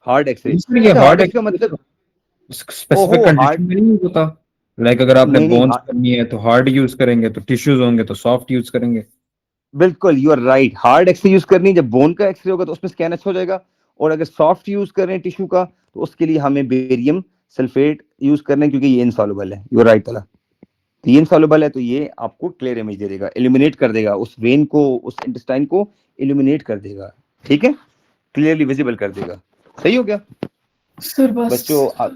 Hard x ray. हार्ड एक्सरे का मतलब स्पेसिफिक कंडीशन में नहीं होता। लाइक अगर आपने नहीं, बोन्स करनी है तो हार्ड यूज करेंगे, तो टिश्यूज होंगे तो सॉफ्ट यूज करेंगे। बिल्कुल, you are right. Hard x ray use करनी है जब बोन का एक्सरे होगा तो उसमें स्कैन अच्छा हो जाएगा, और अगर सॉफ्ट यूज कर रहे हैं टिश्यू का तो उसके लिए हमें बेरियम सल्फेट यूज करना है, क्योंकि ये इनसॉल्युबल है। यू आर राइट तला, तो ये इनसॉल्युबल है, तो ये आपको क्लियर इमेज दे देगा, इल्यूमिनेट कर देगा उस वेन को, उस इंटेस्टाइन को इल्यूमिनेट कर देगा, ठीक है, क्लियरली विजिबल कर देगा। सही हो गया सर? बस बच्चों,